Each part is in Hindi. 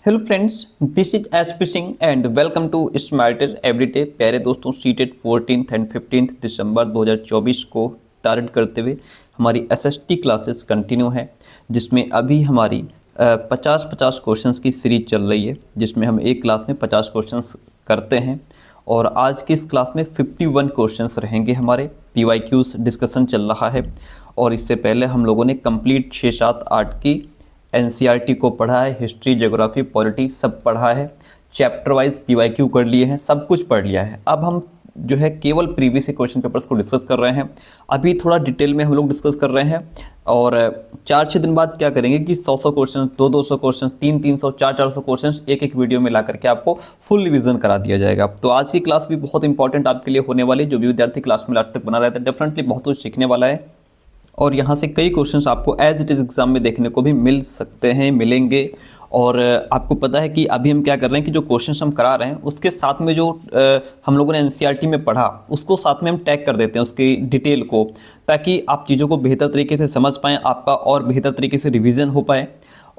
Hello friends, this is SP Singh and welcome to smarter everyday. प्यारे दोस्तों, सीटेट 14 एंड 15 दिसंबर 2024 को टारगेट करते हुए हमारी एसएसटी क्लासेस कंटिन्यू है, जिसमें अभी हमारी 50-50 क्वेश्चंस की सीरीज चल रही है, जिसमें हम एक क्लास में 50 क्वेश्चंस करते हैं। और आज की इस क्लास में 51 क्वेश्चंस रहेंगे। हमारे PYQs डिस्कशन चल रहा है और इससे पहले हम लोगों ने कंप्लीट 6, 7, 8 की NCERT को पढ़ा है, हिस्ट्री, ज्योग्राफी, पॉलिटी सब पढ़ा है, चैप्टर वाइज PYQ कर लिए हैं, सब कुछ पढ़ लिया है। अब हम जो है केवल प्रीवियस क्वेश्चन पेपर्स को डिस्कस कर रहे हैं। अभी थोड़ा डिटेल में हम लोग डिस्कस कर रहे हैं और 4-6 दिन बाद क्या करेंगे कि 100-100 क्वेश्चन, 200-200 क्वेश्चन, 300-300, 400-400 क्वेश्चन एक वीडियो में ला करके आपको फुल रिवीजन करा दिया जाएगा। तो आज की क्लास भी बहुत इंपॉर्टेंट आपके लिए होने वाली है। जो भी विद्यार्थी क्लास में लास्ट तक बना रहता है, डेफिनेटली बहुत कुछ सीखने वाला है और यहाँ से कई क्वेश्चंस आपको एज इट इज़ एग्जाम में देखने को भी मिल सकते हैं, मिलेंगे। और आपको पता है कि अभी हम क्या कर रहे हैं कि जो क्वेश्चंस हम करा रहे हैं उसके साथ में जो हम लोगों ने NCERT में पढ़ा उसको साथ में हम टैग कर देते हैं उसकी डिटेल को, ताकि आप चीज़ों को बेहतर तरीके से समझ पाएँ, आपका और बेहतर तरीके से रिविज़न हो पाए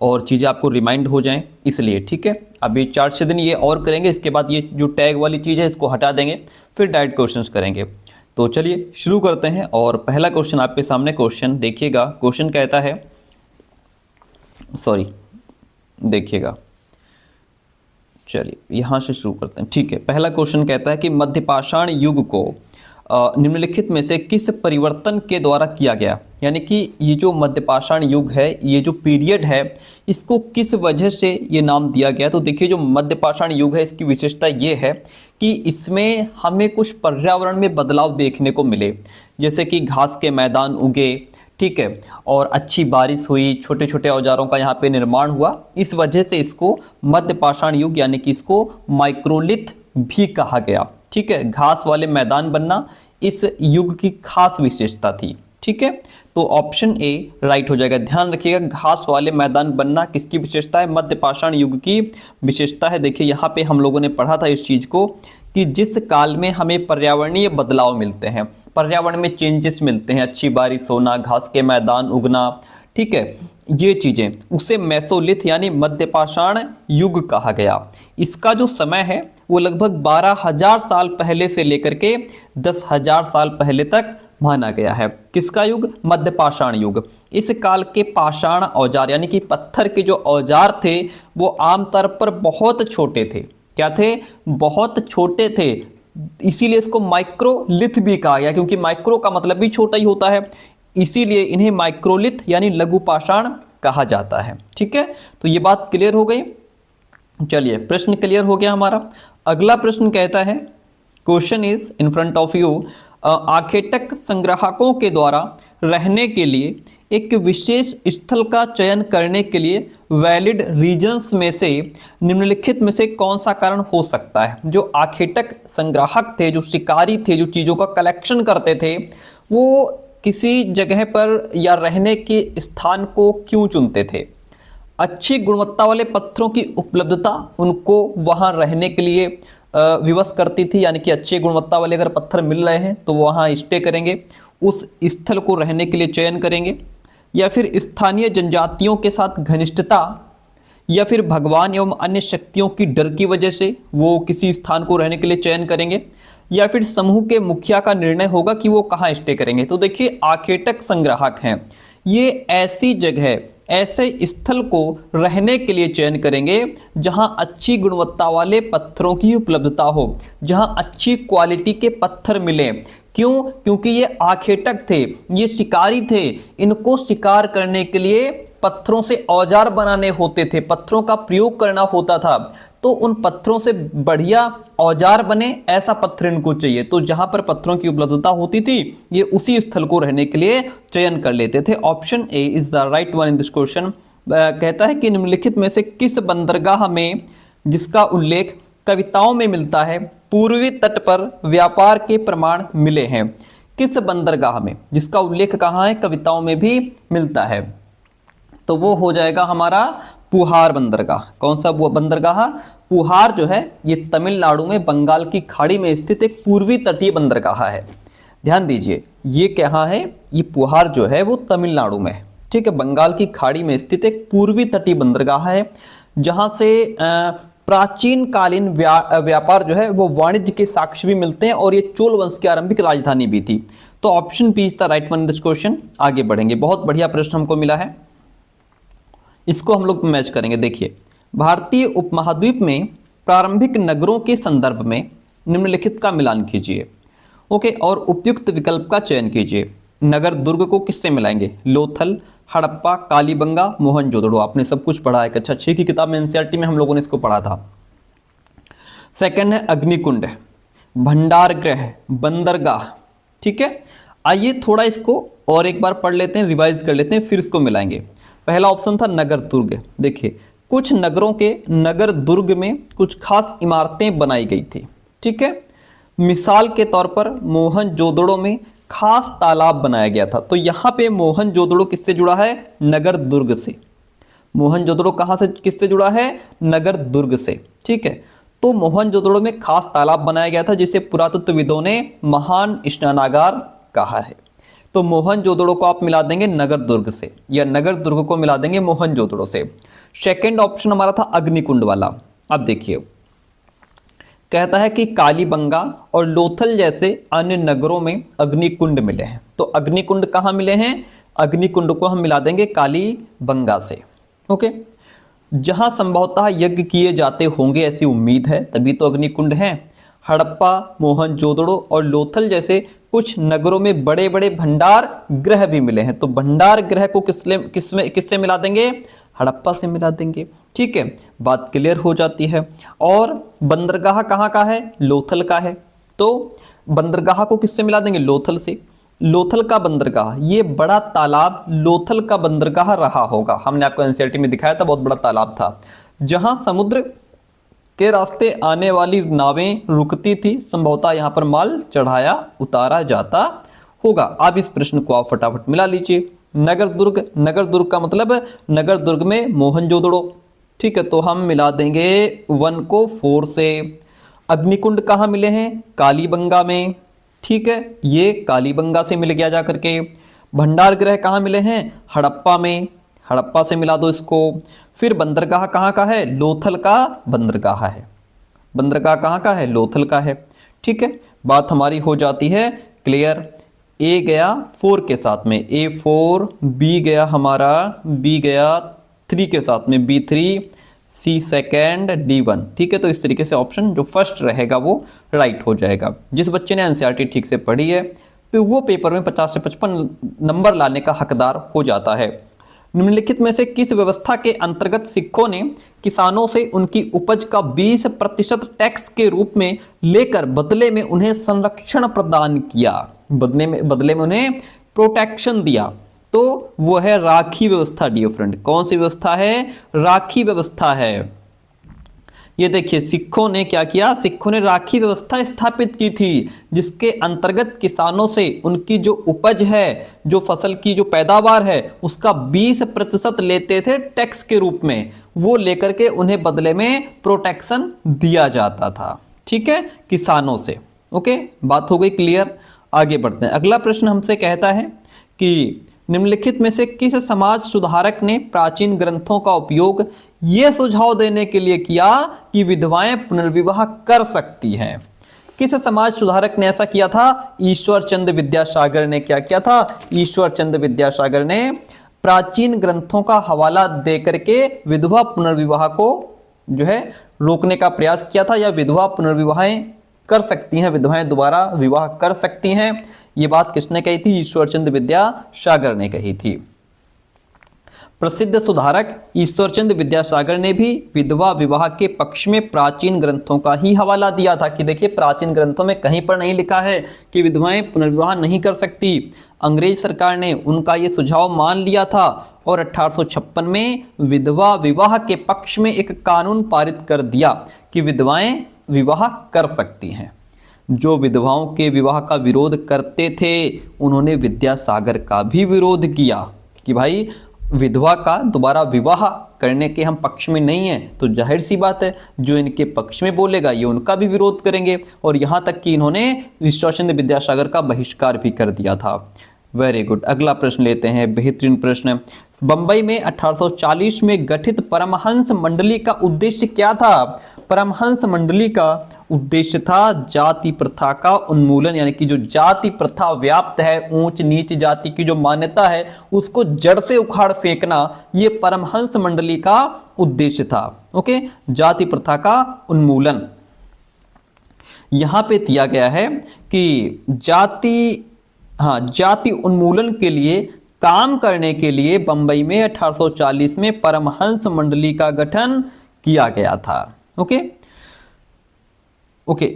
और चीज़ें आपको रिमाइंड हो जाएँ। इसलिए ठीक है, अभी 4-6 दिन ये और करेंगे, इसके बाद ये जो टैग वाली चीज़ है इसको हटा देंगे, फिर डायरेक्ट क्वेश्चंस करेंगे। तो चलिए शुरू करते हैं। और पहला क्वेश्चन आपके सामने क्वेश्चन देखिएगा। क्वेश्चन कहता है, देखिएगा, चलिए यहाँ से शुरू करते हैं। ठीक है, पहला क्वेश्चन कहता है कि मध्यपाषाण युग को निम्नलिखित में से किस परिवर्तन के द्वारा किया गया। यानी कि ये जो मध्यपाषाण युग है, ये जो पीरियड है, इसको किस वजह से ये नाम दिया गया। तो देखिए, जो मध्यपाषाण युग है इसकी विशेषता ये है कि इसमें हमें कुछ पर्यावरण में बदलाव देखने को मिले, जैसे कि घास के मैदान उगे, ठीक है, और अच्छी बारिश हुई, छोटे छोटे औजारों का यहाँ पे निर्माण हुआ। इस वजह से इसको मध्यपाषाण युग यानी कि इसको माइक्रोलिथ भी कहा गया। ठीक है, घास वाले मैदान बनना इस युग की खास विशेषता थी। ठीक है, तो ऑप्शन ए राइट हो जाएगा। ध्यान रखिएगा, घास वाले मैदान बनना किसकी विशेषता है? मध्यपाषाण युग की विशेषता है। देखिए यहाँ पे हम लोगों ने पढ़ा था इस चीज को कि जिस काल में हमें पर्यावरणीय बदलाव मिलते हैं, पर्यावरण में चेंजेस मिलते हैं, अच्छी बारिश होना, घास के मैदान उगना, ठीक है, ये चीजें, उसे मेसोलिथ यानी मध्यपाषाण युग कहा गया। इसका जो समय है वो लगभग 12,000 साल पहले से लेकर के 10,000 साल पहले तक माना गया है। किसका युग? मध्यपाषाण युग। इस काल के पाषाण औजार यानी कि पत्थर के जो औजार थे वो आमतौर पर बहुत छोटे थे। क्या थे? बहुत छोटे थे। इसीलिए इसको माइक्रोलिथ भी कहा गया, क्योंकि माइक्रो का मतलब भी छोटा ही होता है, इसीलिए इन्हें माइक्रोलिथ यानी लघु पाषाण कहा जाता है। ठीक है, तो ये बात क्लियर हो गई। चलिए, प्रश्न क्लियर हो गया हमारा। अगला प्रश्न कहता है, question is in front of you, आखेटक संग्राहकों के द्वारा रहने के लिए एक विशेष स्थल का चयन करने के लिए वैलिड रीजन्स में से निम्नलिखित में से कौन सा कारण हो सकता है? जो आखेटक संग्राहक थे, जो शिकारी थे, जो चीज़ों का कलेक्शन करते थे, वो किसी जगह पर या रहने के स्थान को क्यों चुनते थे? अच्छी गुणवत्ता वाले पत्थरों की उपलब्धता उनको वहाँ रहने के लिए विवश करती थी, यानी कि अच्छी गुणवत्ता वाले अगर पत्थर मिल रहे हैं तो वहाँ स्टे करेंगे, उस स्थल को रहने के लिए चयन करेंगे, या फिर स्थानीय जनजातियों के साथ घनिष्ठता, या फिर भगवान एवं अन्य शक्तियों की डर की वजह से वो किसी स्थान को रहने के लिए चयन करेंगे, या फिर समूह के मुखिया का निर्णय होगा कि वो कहाँ स्टे करेंगे। तो देखिए, आखेटक संग्राहक हैं, ये ऐसी जगह, ऐसे स्थल को रहने के लिए चयन करेंगे जहां अच्छी गुणवत्ता वाले पत्थरों की उपलब्धता हो, जहां अच्छी क्वालिटी के पत्थर मिले। क्यों? क्योंकि ये आखेटक थे, ये शिकारी थे, इनको शिकार करने के लिए पत्थरों से औजार बनाने होते थे, पत्थरों का प्रयोग करना होता था। तो उन पत्थरों से बढ़िया औजार बने, ऐसा पत्थर इनको चाहिए। तो जहां पर पत्थरों की उपलब्धता होती थी, ये उसी स्थल को रहने के लिए चयन कर लेते थे। Option A is the right one in this question. कहता है कि निम्नलिखित में से किस बंदरगाह में, जिसका उल्लेख कविताओं में मिलता है, पूर्वी तट पर व्यापार के प्रमाण मिले हैं? किस बंदरगाह में, जिसका उल्लेख कहाँ है? कविताओं में भी मिलता है। तो वो हो जाएगा हमारा पुहार बंदरगाह। कौन सा वो बंदरगाह? पुहार जो है ये तमिलनाडु में बंगाल की खाड़ी में स्थित एक पूर्वी तटीय बंदरगाह है। ध्यान दीजिए, ये कहाँ है? ये पुहार जो है वो तमिलनाडु में है। ठीक है, बंगाल की खाड़ी में स्थित एक पूर्वी तटीय बंदरगाह है। जहां से प्राचीन कालीन व्यापार जो है वो वाणिज्य के साक्ष्य भी मिलते हैं, और ये चोल वंश की आरंभिक राजधानी भी थी। तो option B is the right one in this question. आगे बढ़ेंगे, बहुत बढ़िया प्रश्न हमको मिला है, इसको हम लोग मैच करेंगे। देखिए, भारतीय उपमहाद्वीप में प्रारंभिक नगरों के संदर्भ में निम्नलिखित का मिलान कीजिए। ओके, और उपयुक्त विकल्प का चयन कीजिए। नगर दुर्ग को किससे मिलाएंगे? लोथल, हड़प्पा, कालीबंगा, मोहनजोदड़ो। आपने सब कुछ पढ़ा है, कक्षा 6 की किताब में एनसीईआरटी में हम लोगों ने इसको पढ़ा था। सेकंड है अग्निकुंड, भंडारगृह, बंदरगाह। ठीक है, आइए थोड़ा इसको और एक बार पढ़ लेते हैं, रिवाइज कर लेते हैं, फिर इसको मिलाएंगे। पहला ऑप्शन था नगर दुर्ग। देखिए, कुछ नगरों के नगर दुर्ग में कुछ खास इमारतें बनाई गई थी। ठीक है, मिसाल के तौर पर मोहनजोदड़ो में खास तालाब बनाया गया था। तो यहां पे मोहनजोदड़ो किससे जुड़ा है? नगर दुर्ग से। मोहनजोदड़ो कहां से किससे जुड़ा है? नगर दुर्ग से। ठीक है, तो मोहनजोदड़ो में खास तालाब बनाया गया था जिसे पुरातत्वविदों ने महान स्नानागार कहा है। तो मोहनजोदड़ो को आप मिला देंगे नगर दुर्ग से, या नगर दुर्ग को मिला देंगे मोहनजोदड़ो से। सेकंड ऑप्शन हमारा था अग्निकुंड वाला। अब देखिए, कहता है कि कालीबंगा और लोथल जैसे अन्य नगरों में अग्निकुंड मिले हैं। तो अग्निकुंड कहाँ मिले हैं? अग्निकुंड को हम मिला देंगे कालीबंगा से। ओके, जहां संभवतः यज्ञ किए जाते होंगे ऐसी उम्मीद है, तभी तो अग्निकुंड हैं। हड़प्पा, मोहनजोदड़ो और लोथल जैसे कुछ नगरों में बड़े बड़े भंडार गृह भी मिले हैं। तो भंडार गृह को किससे मिला देंगे? हड़प्पा से मिला देंगे। ठीक है, बात क्लियर हो जाती है। और बंदरगाह कहाँ का है? लोथल का है। तो बंदरगाह को किससे मिला देंगे? लोथल से। लोथल का बंदरगाह, ये बड़ा तालाब लोथल का बंदरगाह रहा होगा। हमने आपको एनसीईआरटी में दिखाया था, बहुत बड़ा तालाब था जहां समुद्र के रास्ते आने वाली नावें रुकती थी। संभवतः यहां पर माल चढ़ाया उतारा जाता होगा। अब इस प्रश्न को आप फटाफट मिला लीजिए। नगर दुर्ग, नगर दुर्ग का मतलब नगर दुर्ग में मोहनजोदड़ो। ठीक है, तो हम मिला देंगे 1 को 4 से। अग्निकुंड कहाँ मिले हैं? कालीबंगा में। ठीक है, ये कालीबंगा से मिल गया जा करके। भंडार गृह कहाँ मिले हैं? हड़प्पा में, हड़प्पा से मिला दो इसको। फिर बंदरगाह कहाँ का है? लोथल का बंदरगाह है। बंदरगाह कहाँ का है? लोथल का है। ठीक है, बात हमारी हो जाती है क्लियर। ए गया 4 के साथ में, A4, बी गया हमारा, बी गया 3 के साथ में, B3, सी सेकेंड, D1। ठीक है, तो इस तरीके से ऑप्शन जो फर्स्ट रहेगा वो राइट हो जाएगा। जिस बच्चे ने एनसीईआरटी ठीक से पढ़ी है फिर वो पेपर में 50 से 55 नंबर लाने का हकदार हो जाता है। निम्नलिखित में से किस व्यवस्था के अंतर्गत सिखों ने किसानों से उनकी उपज का 20% टैक्स के रूप में लेकर बदले में उन्हें संरक्षण प्रदान किया? बदले में उन्हें प्रोटेक्शन दिया। तो वो है राखी व्यवस्था डियर फ्रेंड। कौन सी व्यवस्था है? राखी व्यवस्था है। ये देखिए, सिखों ने क्या किया? सिखों ने राखी व्यवस्था स्थापित की थी जिसके अंतर्गत किसानों से उनकी जो उपज है, जो फसल की जो पैदावार है, उसका 20% लेते थे टैक्स के रूप में। वो लेकर के उन्हें बदले में प्रोटेक्शन दिया जाता था। ठीक है, किसानों से। ओके, बात हो गई क्लियर। आगे बढ़ते हैं। अगला प्रश्न हमसे कहता है कि निम्नलिखित में से किस समाज सुधारक ने प्राचीन ग्रंथों का उपयोग यह सुझाव देने के लिए किया कि विधवाएं पुनर्विवाह कर सकती हैं? किस समाज सुधारक ने ऐसा किया था? ईश्वर चंद्र विद्यासागर ने क्या किया था? ईश्वर चंद्र विद्यासागर ने प्राचीन ग्रंथों का हवाला दे करके विधवा पुनर्विवाह को जो है रोकने का प्रयास किया था, या विधवा पुनर्विवाहें कर सकती हैं, विधवाएं दोबारा विवाह कर सकती हैं। ये बात किसने कही थी? ईश्वर चंद्र विद्यासागर ने कही थी। प्रसिद्ध सुधारक ईश्वर चंद्र विद्यासागर ने भी विधवा विवाह के पक्ष में प्राचीन ग्रंथों का ही हवाला दिया था कि देखिए, प्राचीन ग्रंथों में कहीं पर नहीं लिखा है कि विधवाएं पुनर्विवाह नहीं कर सकती। अंग्रेज सरकार ने उनका ये सुझाव मान लिया था और 1856 में विधवा विवाह के पक्ष में एक कानून पारित कर दिया कि विधवाएं विवाह कर सकती हैं। जो विधवाओं के विवाह का विरोध करते थे उन्होंने विद्यासागर का भी विरोध किया कि भाई विधवा का दोबारा विवाह करने के हम पक्ष में नहीं हैं। तो जाहिर सी बात है जो इनके पक्ष में बोलेगा ये उनका भी विरोध करेंगे। और यहाँ तक कि इन्होंने ईश्वर चंद्र विद्यासागर का बहिष्कार भी कर दिया था। Very good. अगला प्रश्न लेते हैं, बेहतरीन प्रश्न। बंबई में 1840 में गठित परमहंस मंडली का उद्देश्य क्या था? परमहंस मंडली का उद्देश्य था जाति प्रथा का उन्मूलन, यानी कि जो जाति प्रथा व्याप्त है, ऊंच नीच जाति की जो मान्यता है उसको जड़ से उखाड़ फेंकना, ये परमहंस मंडली का उद्देश्य था। ओके, जाति प्रथा का उन्मूलन। यहां पे दिया गया है कि जाति उन्मूलन के लिए काम करने के लिए बंबई में 1840 में परमहंस मंडली का गठन किया गया था। ओके,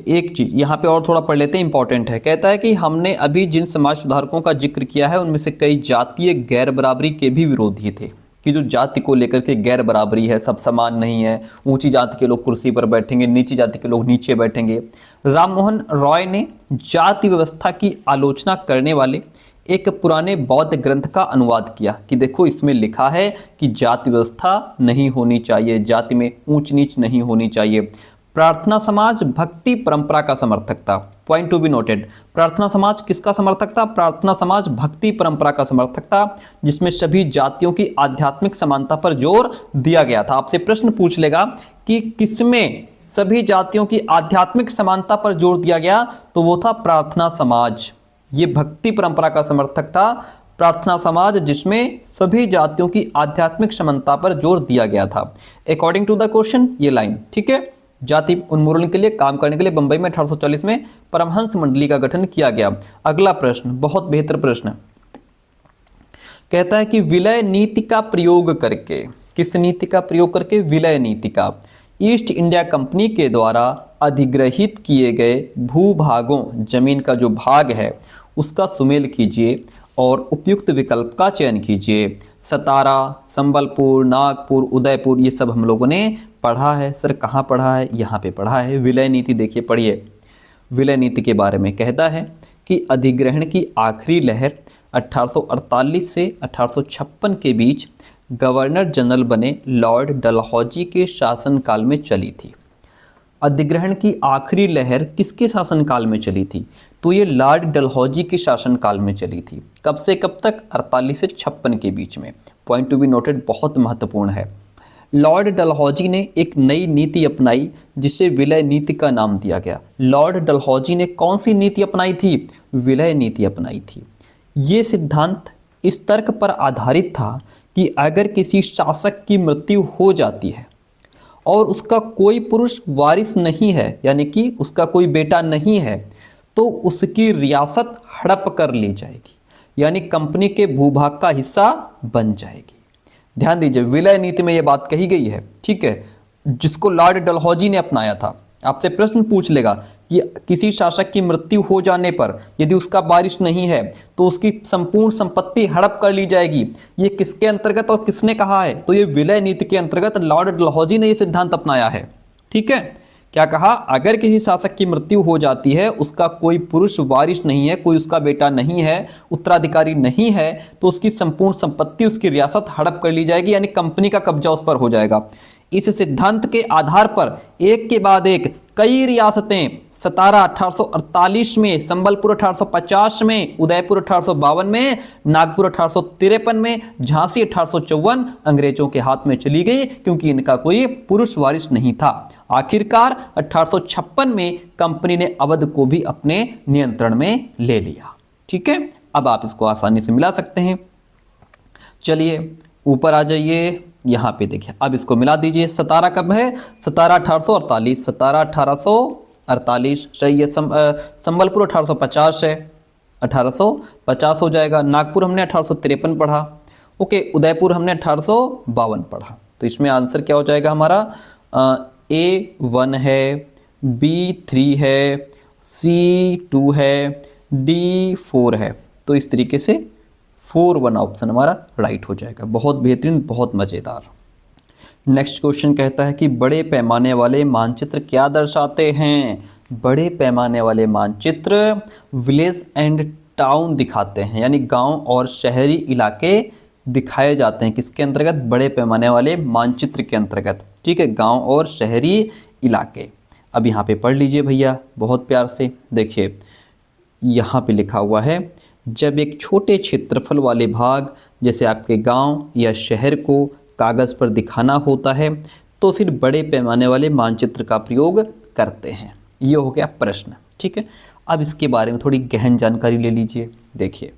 एक चीज यहां पे और थोड़ा पढ़ लेते हैं, इंपॉर्टेंट है। कहता है कि हमने अभी जिन समाज सुधारकों का जिक्र किया है उनमें से कई जातीय गैर बराबरी के भी विरोधी थे, कि जो जाति को लेकर के गैर बराबरी है, सब समान नहीं है, ऊंची जाति के लोग कुर्सी पर बैठेंगे, नीची जाति के लोग नीचे बैठेंगे। राममोहन रॉय ने जाति व्यवस्था की आलोचना करने वाले एक पुराने बौद्ध ग्रंथ का अनुवाद किया कि देखो इसमें लिखा है कि जाति व्यवस्था नहीं होनी चाहिए, जाति में ऊंच नीच नहीं होनी चाहिए। प्रार्थना समाज भक्ति परंपरा का समर्थक था। पॉइंट टू बी नोटेड, प्रार्थना समाज किसका समर्थक था? प्रार्थना समाज भक्ति परंपरा का समर्थक था, जिसमें सभी जातियों की आध्यात्मिक समानता पर जोर दिया गया था। आपसे प्रश्न पूछ लेगा कि किसमें सभी जातियों की आध्यात्मिक समानता पर जोर दिया गया, तो वो था प्रार्थना समाज। ये भक्ति परंपरा का समर्थक था, प्रार्थना समाज, जिसमें सभी जातियों की आध्यात्मिक समानता पर जोर दिया गया था। अकॉर्डिंग टू द क्वेश्चन ये लाइन ठीक है। जाति उन्मूलन के लिए काम करने के लिए बंबई में 1840 में परमहंस मंडली का गठन किया गया। अगला प्रश्न बहुत बेहतर प्रश्न, कहता है कि विलय नीति का प्रयोग करके, किस नीति का प्रयोग करके? विलय नीति का। ईस्ट इंडिया कंपनी के द्वारा अधिग्रहित किए गए भूभागों, जमीन का जो भाग है उसका सुमेल कीजिए और उपयुक्त विकल्प का चयन कीजिए। सतारा, संबलपुर, नागपुर, उदयपुर, ये सब हम लोगों ने पढ़ा है। सर कहाँ पढ़ा है? यहाँ पे पढ़ा है। विलय नीति देखिए, पढ़िए। विलय नीति के बारे में कहता है कि अधिग्रहण की आखिरी लहर 1848 से 1856 के बीच गवर्नर जनरल बने लॉर्ड डलहौजी के शासनकाल में चली थी। अधिग्रहण की आखिरी लहर किसके शासनकाल में चली थी? तो ये लॉर्ड डलहौजी के शासनकाल में चली थी। कब से कब तक? 48 से 56 के बीच में। पॉइंट टू बी नोटेड, बहुत महत्वपूर्ण है। लॉर्ड डलहौजी ने एक नई नीति अपनाई जिसे विलय नीति का नाम दिया गया। लॉर्ड डलहौजी ने कौन सी नीति अपनाई थी? विलय नीति अपनाई थी। ये सिद्धांत इस तर्क पर आधारित था कि अगर किसी शासक की मृत्यु हो जाती है और उसका कोई पुरुष वारिस नहीं है, यानी कि उसका कोई बेटा नहीं है, तो उसकी रियासत हड़प कर ली जाएगी, यानी कंपनी के भूभाग का हिस्सा बन जाएगी। ध्यान दीजिए, विलय नीति में यह बात कही गई है, ठीक है, जिसको लॉर्ड डलहौजी ने अपनाया था। आपसे प्रश्न पूछ लेगा कि किसी शासक की मृत्यु हो जाने पर यदि उसका वारिस नहीं है तो उसकी संपूर्ण संपत्ति हड़प कर ली जाएगी। ये किसके अंतर्गत और किसने कहा है? तो ये विलय नीति के अंतर्गत लॉर्ड डलहौजी ने यह सिद्धांत अपनाया है। ठीक है, क्या कहा? अगर किसी शासक की मृत्यु हो जाती है, उसका कोई पुरुष वारिस नहीं है, कोई उसका बेटा नहीं है, उत्तराधिकारी नहीं है, तो उसकी संपूर्ण संपत्ति, उसकी रियासत हड़प कर ली जाएगी, यानी कंपनी का कब्जा उस पर हो जाएगा। इस सिद्धांत के आधार पर एक के बाद एक कई रियासतें, सतारा 1848 में, संबलपुर 1850 में, उदयपुर 1852 में, नागपुर 1853 में, झांसी 1854 अंग्रेजों के हाथ में चली गई, क्योंकि इनका कोई पुरुष वारिस नहीं था। आखिरकार 1856 में कंपनी ने अवध को भी अपने नियंत्रण में ले लिया। ठीक है, अब आप इसको आसानी से मिला सकते हैं। चलिए ऊपर आ जाइए, यहाँ पे देखिए, अब इसको मिला दीजिए। सतारा कब है? सतारा 1848, सतारा 1848 सही है। संबलपुर 1850 है, 1850 हो जाएगा। नागपुर हमने 1853 पढ़ा, ओके। उदयपुर हमने 1852 पढ़ा। तो इसमें आंसर क्या हो जाएगा हमारा? A1 है, B3 है, C2 है, D4 है। तो इस तरीके से 4-1 ऑप्शन हमारा राइट हो जाएगा। बहुत बेहतरीन, बहुत मज़ेदार। नेक्स्ट क्वेश्चन कहता है कि बड़े पैमाने वाले मानचित्र क्या दर्शाते हैं? बड़े पैमाने वाले मानचित्र विलेज एंड टाउन दिखाते हैं, यानी गांव और शहरी इलाके दिखाए जाते हैं। किसके अंतर्गत? बड़े पैमाने वाले मानचित्र के अंतर्गत। ठीक है, गांव और शहरी इलाके। अब यहाँ पे पढ़ लीजिए भैया बहुत प्यार से। देखिए यहाँ पे लिखा हुआ है जब एक छोटे क्षेत्रफल वाले भाग जैसे आपके गांव या शहर को कागज़ पर दिखाना होता है तो फिर बड़े पैमाने वाले मानचित्र का प्रयोग करते हैं। ये हो गया प्रश्न। ठीक है, अब इसके बारे में थोड़ी गहन जानकारी ले लीजिए। देखिए,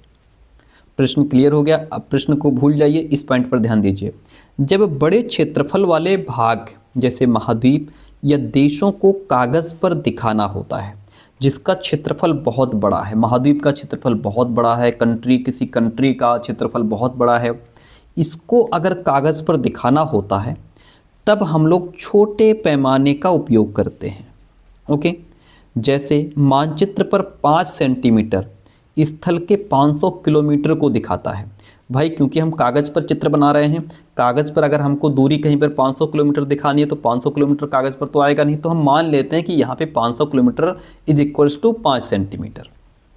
प्रश्न क्लियर हो गया। अब प्रश्न को भूल जाइए, इस पॉइंट पर ध्यान दीजिए। जब बड़े क्षेत्रफल वाले भाग जैसे महाद्वीप या देशों को कागज़ पर दिखाना होता है, जिसका क्षेत्रफल बहुत बड़ा है, महाद्वीप का क्षेत्रफल बहुत बड़ा है, किसी कंट्री का क्षेत्रफल बहुत बड़ा है, इसको अगर कागज़ पर दिखाना होता है तब हम लोग छोटे पैमाने का उपयोग करते हैं। ओके, जैसे मानचित्र पर 5 सेंटीमीटर स्थल के 500 किलोमीटर को दिखाता है। भाई क्योंकि हम कागज़ पर चित्र बना रहे हैं, कागज़ पर अगर हमको दूरी कहीं पर 500 किलोमीटर दिखानी है तो 500 किलोमीटर कागज़ पर तो आएगा नहीं, तो हम मान लेते हैं कि यहाँ पे 500 kilometre is equals to 5 centimetre.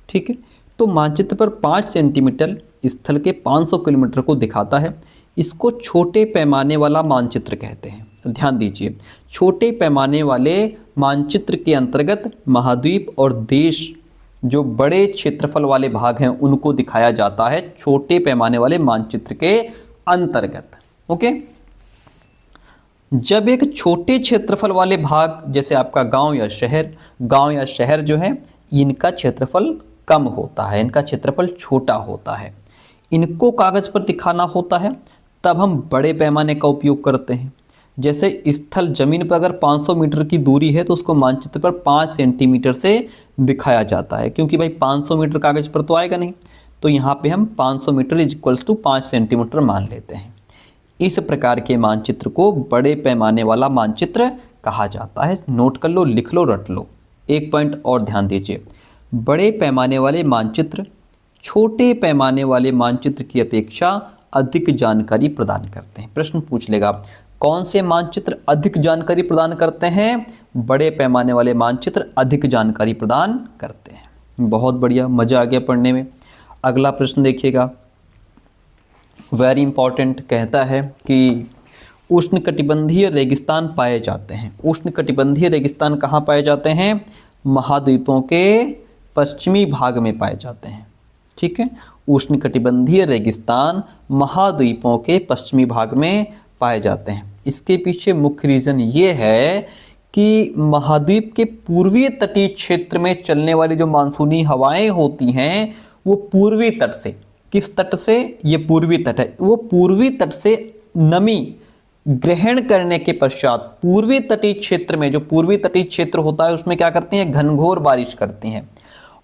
ठीक है, तो मानचित्र पर 5 सेंटीमीटर स्थल के 500 किलोमीटर को दिखाता है, इसको छोटे पैमाने वाला मानचित्र कहते हैं। ध्यान दीजिए, छोटे पैमाने वाले मानचित्र के अंतर्गत महाद्वीप और देश जो बड़े क्षेत्रफल वाले भाग हैं उनको दिखाया जाता है छोटे पैमाने वाले मानचित्र के अंतर्गत। ओके, जब एक छोटे क्षेत्रफल वाले भाग जैसे आपका गांव या शहर जो है, इनका क्षेत्रफल कम होता है, इनका क्षेत्रफल छोटा होता है, इनको कागज़ पर दिखाना होता है, तब हम बड़े पैमाने का उपयोग करते हैं। जैसे स्थल जमीन पर अगर 500 मीटर की दूरी है तो उसको मानचित्र पर 5 सेंटीमीटर से दिखाया जाता है, क्योंकि भाई 500 मीटर कागज़ पर तो आएगा नहीं, तो यहाँ पे हम 500 metre is equals to 5 centimetre मान लेते हैं। इस प्रकार के मानचित्र को बड़े पैमाने वाला मानचित्र कहा जाता है। नोट कर लो, लिख लो, रट लो। एक पॉइंट और ध्यान दीजिए, बड़े पैमाने वाले मानचित्र छोटे पैमाने वाले मानचित्र की अपेक्षा अधिक जानकारी प्रदान करते हैं। प्रश्न पूछ लेगा, कौन से मानचित्र अधिक जानकारी प्रदान करते हैं? बड़े पैमाने वाले मानचित्र अधिक जानकारी प्रदान करते हैं। बहुत बढ़िया, मज़ा आ गया पढ़ने में। अगला प्रश्न देखिएगा, वेरी इंपॉर्टेंट, कहता है कि उष्णकटिबंधीय रेगिस्तान पाए जाते हैं। उष्णकटिबंधीय रेगिस्तान कहाँ पाए जाते हैं? महाद्वीपों के पश्चिमी भाग में पाए जाते हैं। ठीक है, उष्णकटिबंधीय रेगिस्तान महाद्वीपों के पश्चिमी भाग में पाए जाते हैं। इसके पीछे मुख्य रीज़न ये है कि महाद्वीप के पूर्वी तटीय क्षेत्र में चलने वाली जो मानसूनी हवाएं होती हैं वो पूर्वी तट से, किस तट से? ये पूर्वी तट है, वो पूर्वी तट से नमी ग्रहण करने के पश्चात पूर्वी तटीय क्षेत्र में, जो पूर्वी तटीय क्षेत्र होता है उसमें क्या करती हैं? घनघोर बारिश करती हैं।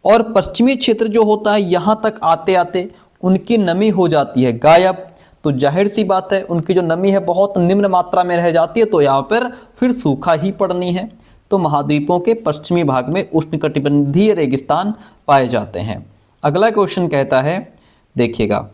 और पश्चिमी क्षेत्र जो होता है यहाँ तक आते आते उनकी नमी हो जाती है गायब, तो जाहिर सी बात है उनकी जो नमी है बहुत निम्न मात्रा में रह जाती है, तो यहाँ पर फिर सूखा ही पड़नी है। तो महाद्वीपों के पश्चिमी भाग में उष्णकटिबंधीय रेगिस्तान पाए जाते हैं। अगला क्वेश्चन कहता है, देखिएगा,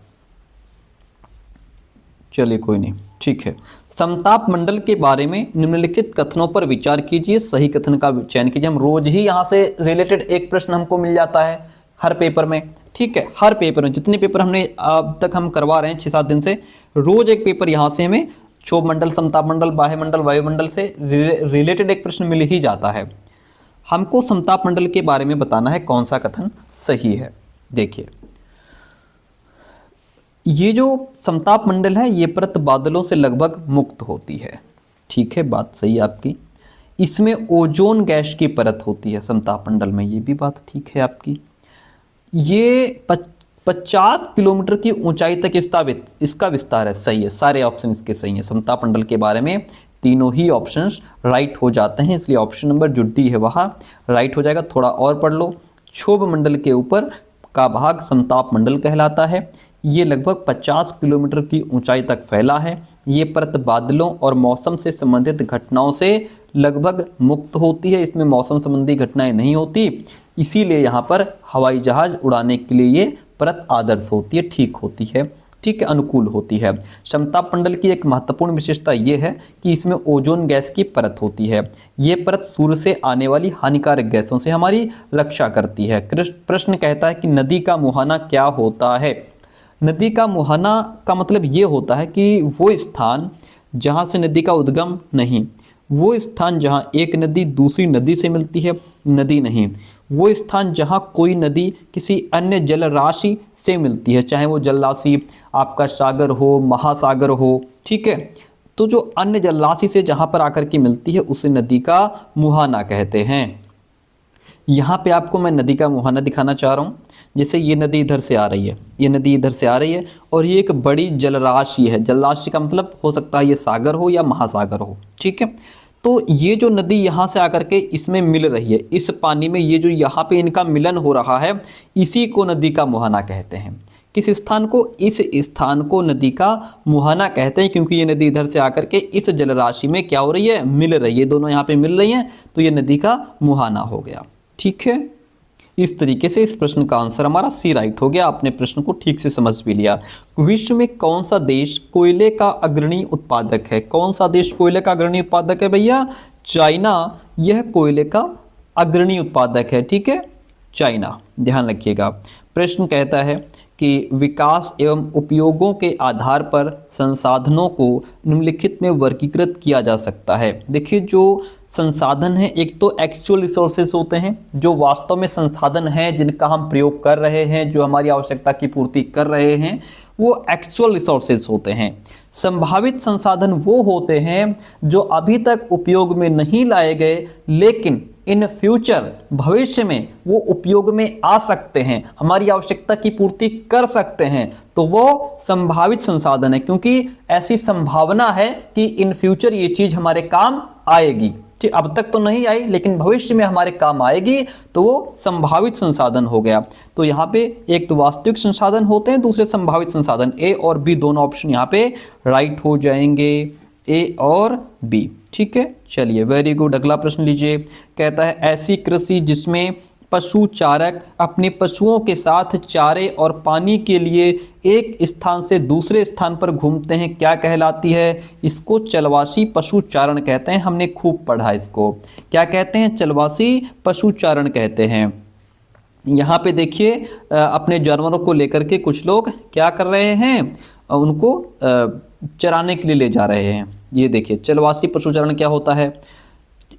चलिए कोई नहीं, ठीक है, समताप मंडल के बारे में निम्नलिखित कथनों पर विचार कीजिए, सही कथन का चयन कीजिए। हम रोज ही यहाँ से रिलेटेड एक प्रश्न हमको मिल जाता है हर पेपर में। ठीक है, हर पेपर में, जितने पेपर हमने अब तक हम करवा रहे हैं 6-7 दिन से, रोज एक पेपर यहाँ से हमें क्षोभ मंडल, समताप मंडल, बाह्य मंडल, वायुमंडल से रिलेटेड एक प्रश्न मिल ही जाता है। हमको समताप मंडल के बारे में बताना है कौन सा कथन सही है। देखिए, ये जो समताप मंडल है ये परत बादलों से लगभग मुक्त होती है। ठीक है, बात सही है आपकी। इसमें ओजोन गैस की परत होती है समताप मंडल में, ये भी बात ठीक है आपकी। ये 50 किलोमीटर की ऊंचाई तक इसका विस्तार है, सही है, सारे ऑप्शन इसके सही हैं। समताप मंडल के बारे में तीनों ही ऑप्शंस राइट हो जाते हैं, इसलिए ऑप्शन नंबर जो डी है वहाँ राइट हो जाएगा। थोड़ा और पढ़ लो, क्षोभ मंडल के ऊपर का भाग समताप मंडल कहलाता है। ये लगभग 50 किलोमीटर की ऊंचाई तक फैला है। ये परत बादलों और मौसम से संबंधित घटनाओं से लगभग मुक्त होती है, इसमें मौसम संबंधी घटनाएं नहीं होती, इसीलिए यहाँ पर हवाई जहाज उड़ाने के लिए ये परत आदर्श होती है, ठीक होती है, ठीक है, अनुकूल होती है। समताप मंडल की एक महत्वपूर्ण विशेषता ये है कि इसमें ओजोन गैस की परत होती है। ये परत सूर्य से आने वाली हानिकारक गैसों से हमारी रक्षा करती है। प्रश्न कहता है कि नदी का मुहाना क्या होता है? नदी का मुहाना का मतलब ये होता है कि वो स्थान जहाँ से नदी का उद्गम नहीं, वो स्थान जहाँ एक नदी दूसरी नदी से मिलती है, नदी नहीं, वो स्थान जहाँ कोई नदी किसी अन्य जल राशि से मिलती है, चाहे वो जल राशि आपका सागर हो, महासागर हो, ठीक है। तो जो अन्य जल राशि से जहाँ पर आकर के मिलती है उसे नदी का मुहाना कहते हैं। यहाँ पे आपको मैं नदी का मुहाना दिखाना चाह रहा हूँ। जैसे ये नदी इधर से आ रही है, ये नदी इधर से आ रही है और ये एक बड़ी जलराशि है। जलराशि का मतलब हो सकता है ये सागर हो या महासागर हो, ठीक है। तो ये जो नदी यहाँ से आकर के इसमें मिल रही है, इस पानी में ये जो यहाँ पे इनका मिलन हो रहा है, इसी को नदी का मुहाना कहते हैं। किस स्थान को? इस स्थान को नदी का मुहाना कहते हैं, क्योंकि ये नदी इधर से आकर के इस जलराशि में क्या हो रही है? मिल रही है। दोनों यहाँ पे मिल रही हैं, तो ये नदी का मुहाना हो गया, ठीक है। इस तरीके से इस प्रश्न का आंसर हमारा सी राइट हो गया। आपने प्रश्न को ठीक से समझ भी लिया। विश्व में कौन सा देश कोयले का अग्रणी उत्पादक है? कौन सा देश कोयले का अग्रणी उत्पादक है भैया? चाइना, यह कोयले का अग्रणी उत्पादक है, ठीक है, चाइना। ध्यान रखिएगा। प्रश्न कहता है कि विकास एवं उपयोगों के आधार पर संसाधनों को निम्नलिखित में वर्गीकृत किया जा सकता है। देखिए, जो संसाधन है, एक तो एक्चुअल रिसोर्सेज होते हैं, जो वास्तव में संसाधन हैं जिनका हम प्रयोग कर रहे हैं, जो हमारी आवश्यकता की पूर्ति कर रहे हैं, वो एक्चुअल रिसोर्सेज होते हैं। संभावित संसाधन वो होते हैं जो अभी तक उपयोग में नहीं लाए गए, लेकिन इन फ्यूचर, भविष्य में वो उपयोग में आ सकते हैं, हमारी आवश्यकता की पूर्ति कर सकते हैं, तो वो संभावित संसाधन है, क्योंकि ऐसी संभावना है कि इन फ्यूचर ये चीज हमारे काम आएगी। अब तक तो नहीं आई, लेकिन भविष्य में हमारे काम आएगी, तो वो संभावित संसाधन हो गया। तो यहाँ पे एक तो वास्तविक संसाधन होते हैं, दूसरे संभावित संसाधन। ए और बी दोनों ऑप्शन यहाँ पे राइट हो जाएंगे, ए और बी, ठीक है। चलिए, वेरी गुड। अगला प्रश्न लीजिए। कहता है ऐसी कृषि जिसमें पशु चारक अपने पशुओं के साथ चारे और पानी के लिए एक स्थान से दूसरे स्थान पर घूमते हैं, क्या कहलाती है? इसको चलवासी पशुचारण कहते हैं। हमने खूब पढ़ा इसको। क्या कहते हैं? चलवासी पशुचारण कहते हैं। यहाँ पे देखिए, अपने जानवरों को लेकर के कुछ लोग क्या कर रहे हैं? उनको चराने के लिए ले जा रहे हैं। ये देखिए, चलवासी पशुचारण क्या होता है?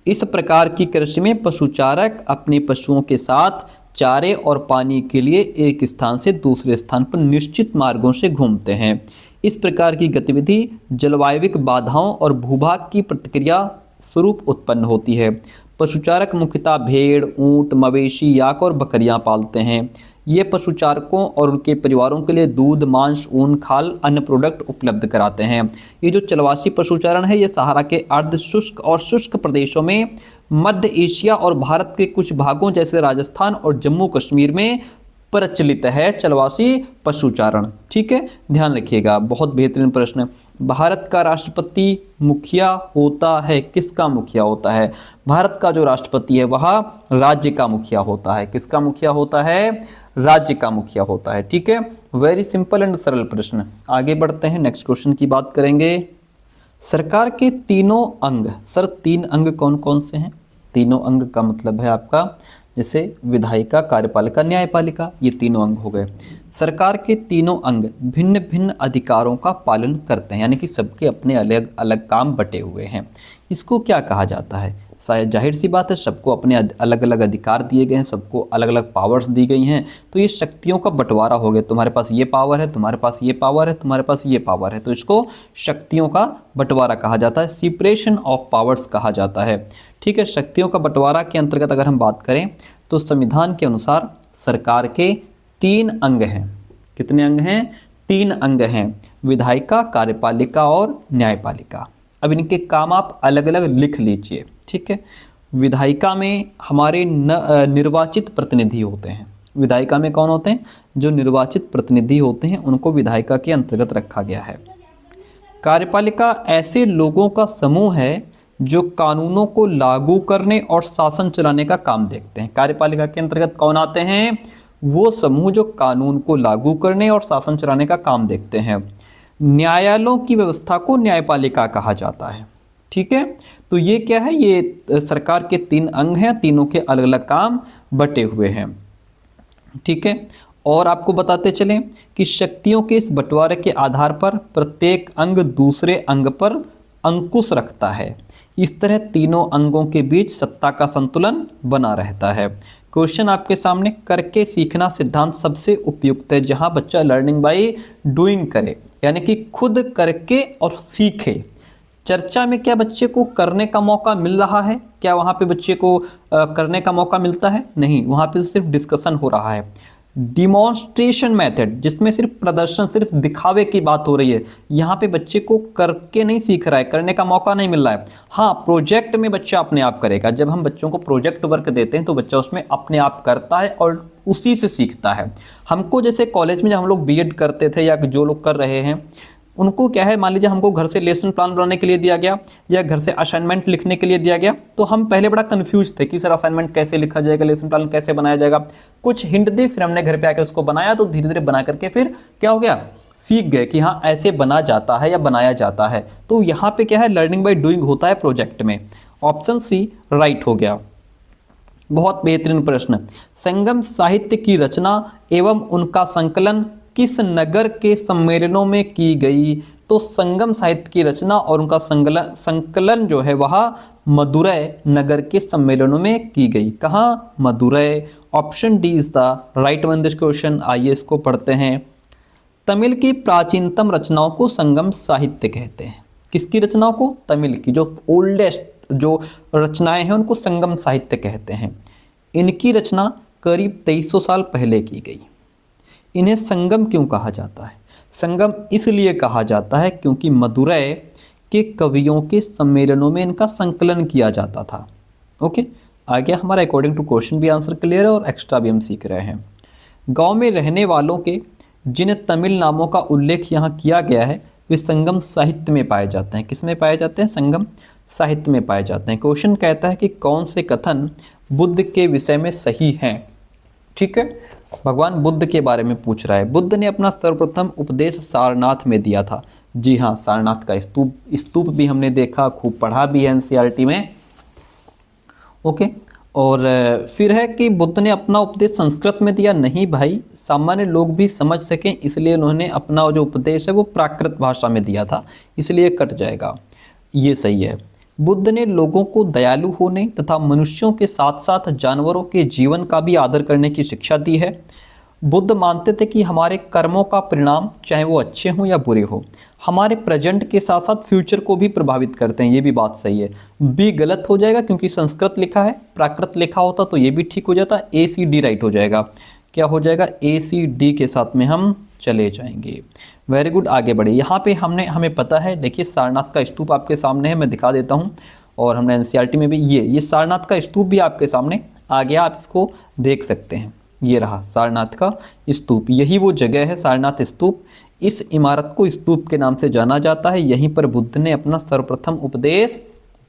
इस प्रकार की कृषि में पशुचारक अपने पशुओं के साथ चारे और पानी के लिए एक स्थान से दूसरे स्थान पर निश्चित मार्गों से घूमते हैं। इस प्रकार की गतिविधि जलवायविक बाधाओं और भूभाग की प्रतिक्रिया स्वरूप उत्पन्न होती है। पशुचारक मुख्यतः भेड़, ऊंट, मवेशी, याक और बकरियां पालते हैं। ये पशुचारकों और उनके परिवारों के लिए दूध, मांस, ऊन, खाल, अन्य प्रोडक्ट उपलब्ध कराते हैं। ये जो चलवासी पशुचारण है, ये सहारा के अर्ध शुष्क और शुष्क प्रदेशों में, मध्य एशिया और भारत के कुछ भागों जैसे राजस्थान और जम्मू कश्मीर में प्रचलित है। चलवासी पशुचारण, ठीक है, ध्यान रखिएगा। बहुत बेहतरीन प्रश्न। भारत का राष्ट्रपति मुखिया होता है, किसका मुखिया होता है? भारत का जो राष्ट्रपति है वह राज्य का मुखिया होता है। किसका मुखिया होता है? राज्य का मुखिया होता है, ठीक है। वेरी सिंपल एंड सरल प्रश्न। आगे बढ़ते हैं, नेक्स्ट क्वेश्चन की बात करेंगे। सरकार के तीनों अंग। सर, 3 अंग कौन कौन से हैं? तीनों अंग का मतलब है आपका जैसे विधायिका, कार्यपालिका, न्यायपालिका, ये तीनों अंग हो गए। सरकार के तीनों अंग भिन्न भिन्न अधिकारों का पालन करते हैं, यानी कि सबके अपने अलग अलग काम बटे हुए हैं। इसको क्या कहा जाता है? शायद जाहिर सी बात है, सबको अपने अलग अलग अधिकार दिए गए हैं, सबको अलग अलग पावर्स दी गई हैं, तो ये शक्तियों का बंटवारा हो गया। तुम्हारे पास ये पावर है, तुम्हारे पास ये पावर है, तुम्हारे पास ये पावर है, तो इसको शक्तियों का बंटवारा कहा जाता है, सेपरेशन ऑफ पावर्स कहा जाता है, ठीक है। शक्तियों का बंटवारा के अंतर्गत अगर हम बात करें तो संविधान के अनुसार सरकार के 3 अंग हैं। कितने अंग हैं? 3 अंग हैं, विधायिका, कार्यपालिका और न्यायपालिका। अब इनके काम आप अलग अलग लिख लीजिए, ठीक है। विधायिका में हमारे निर्वाचित प्रतिनिधि होते हैं। विधायिका में कौन होते हैं? जो निर्वाचित प्रतिनिधि होते हैं, उनको विधायिका के अंतर्गत रखा गया है। कार्यपालिका ऐसे लोगों का समूह है जो कानूनों को लागू करने और शासन चलाने का काम देखते हैं। कार्यपालिका के अंतर्गत कौन आते हैं? वो समूह जो कानून को लागू करने और शासन चलाने का काम देखते हैं। न्यायालयों की व्यवस्था को न्यायपालिका कहा जाता है, ठीक है। तो ये क्या है? ये सरकार के 3 अंग हैं, तीनों के अलग अलग काम बटे हुए हैं, ठीक है। और आपको बताते चलें कि शक्तियों के इस बंटवारे के आधार पर प्रत्येक अंग दूसरे अंग पर अंकुश रखता है, इस तरह तीनों अंगों के बीच सत्ता का संतुलन बना रहता है। क्वेश्चन आपके सामने, करके सीखना सिद्धांत सबसे उपयुक्त है जहां बच्चा लर्निंग बाय डूइंग करे, यानी कि खुद करके और सीखे। चर्चा में क्या बच्चे को करने का मौका मिल रहा है? क्या वहां पे बच्चे को करने का मौका मिलता है? नहीं, वहां पे सिर्फ डिस्कशन हो रहा है। डिमॉन्स्ट्रेशन मेथड, जिसमें सिर्फ प्रदर्शन, सिर्फ दिखावे की बात हो रही है, यहाँ पे बच्चे को करके नहीं सीख रहा है, करने का मौका नहीं मिल रहा है। हाँ, प्रोजेक्ट में बच्चा अपने आप करेगा। जब हम बच्चों को प्रोजेक्ट वर्क देते हैं तो बच्चा उसमें अपने आप करता है और उसी से सीखता है। हमको जैसे कॉलेज में जब हम लोग बीएड करते थे या जो लोग कर रहे हैं उनको क्या है, मान लीजिए हमको घर से लेसन प्लान बनाने के लिए दिया गया या घर से असाइनमेंट लिखने के लिए दिया गया, तो हम पहले बड़ा कंफ्यूज थे कि सर असाइनमेंट कैसे लिखा जाएगा, लेसन प्लान कैसे बनाया जाएगा। कुछ हिंट दी, फिर हमने घर पे आकर उसको बनाया, तो धीरे धीरे बना करके फिर क्या हो गया, सीख गए कि हाँ ऐसे बना जाता है या बनाया जाता है। तो यहाँ पे क्या है, लर्निंग बाय डूइंग होता है प्रोजेक्ट में। ऑप्शन सी राइट हो गया। बहुत बेहतरीन प्रश्न। संगम साहित्य की रचना एवं उनका संकलन किस नगर के सम्मेलनों में की गई? तो संगम साहित्य की रचना और उनका संकलन जो है वह मदुरै नगर के सम्मेलनों में की गई। कहाँ? Madurai. Option D is the right one this question. आइए इसको पढ़ते हैं। तमिल की प्राचीनतम रचनाओं को संगम साहित्य कहते हैं। किसकी रचनाओं को? तमिल की जो ओल्डेस्ट जो रचनाएं हैं उनको संगम साहित्य कहते हैं। इनकी रचना करीब 2300 साल पहले की गई। इन्हें संगम क्यों कहा जाता है? संगम इसलिए कहा जाता है क्योंकि मदुरै के कवियों के सम्मेलनों में इनका संकलन किया जाता था। ओके, आगे हमारा अकॉर्डिंग टू क्वेश्चन भी आंसर क्लियर है और एक्स्ट्रा भी हम सीख रहे हैं। गांव में रहने वालों के जिन तमिल नामों का उल्लेख यहाँ किया गया है वे संगम साहित्य में पाए जाते हैं। किस में पाए जाते हैं? संगम साहित्य में पाए जाते हैं। क्वेश्चन कहता है कि कौन से कथन बुद्ध के विषय में सही हैं? ठीक है, भगवान बुद्ध के बारे में पूछ रहा है। बुद्ध ने अपना सर्वप्रथम उपदेश सारनाथ में दिया था। जी हाँ, सारनाथ का स्तूप भी हमने देखा, खूब पढ़ा भी है एनसीईआरटी में। ओके, और फिर है कि बुद्ध ने अपना उपदेश संस्कृत में दिया। नहीं भाई, सामान्य लोग भी समझ सकें इसलिए उन्होंने अपना जो उपदेश है वो प्राकृत भाषा में दिया था, इसलिए कट जाएगा। ये सही है। बुद्ध ने लोगों को दयालु होने तथा मनुष्यों के साथ साथ जानवरों के जीवन का भी आदर करने की शिक्षा दी है। बुद्ध मानते थे कि हमारे कर्मों का परिणाम, चाहे वो अच्छे हों या बुरे हो, हमारे प्रेजेंट के साथ साथ फ्यूचर को भी प्रभावित करते हैं। ये भी बात सही है। बी गलत हो जाएगा क्योंकि संस्कृत लिखा है, प्राकृत लिखा होता तो ये भी ठीक हो जाता। ए सी डी राइट हो जाएगा। क्या हो जाएगा? ए सी डी के साथ में हम चले जाएंगे। वेरी गुड, आगे बढ़े। यहाँ पे हमें पता है, देखिए सारनाथ का स्तूप आपके सामने है, मैं दिखा देता हूँ। और हमने एनसीईआरटी में भी ये सारनाथ का स्तूप भी आपके सामने आ गया, आप इसको देख सकते हैं। ये रहा सारनाथ का स्तूप, यही वो जगह है सारनाथ स्तूप। इस इमारत को स्तूप के नाम से जाना जाता है। यहीं पर बुद्ध ने अपना सर्वप्रथम उपदेश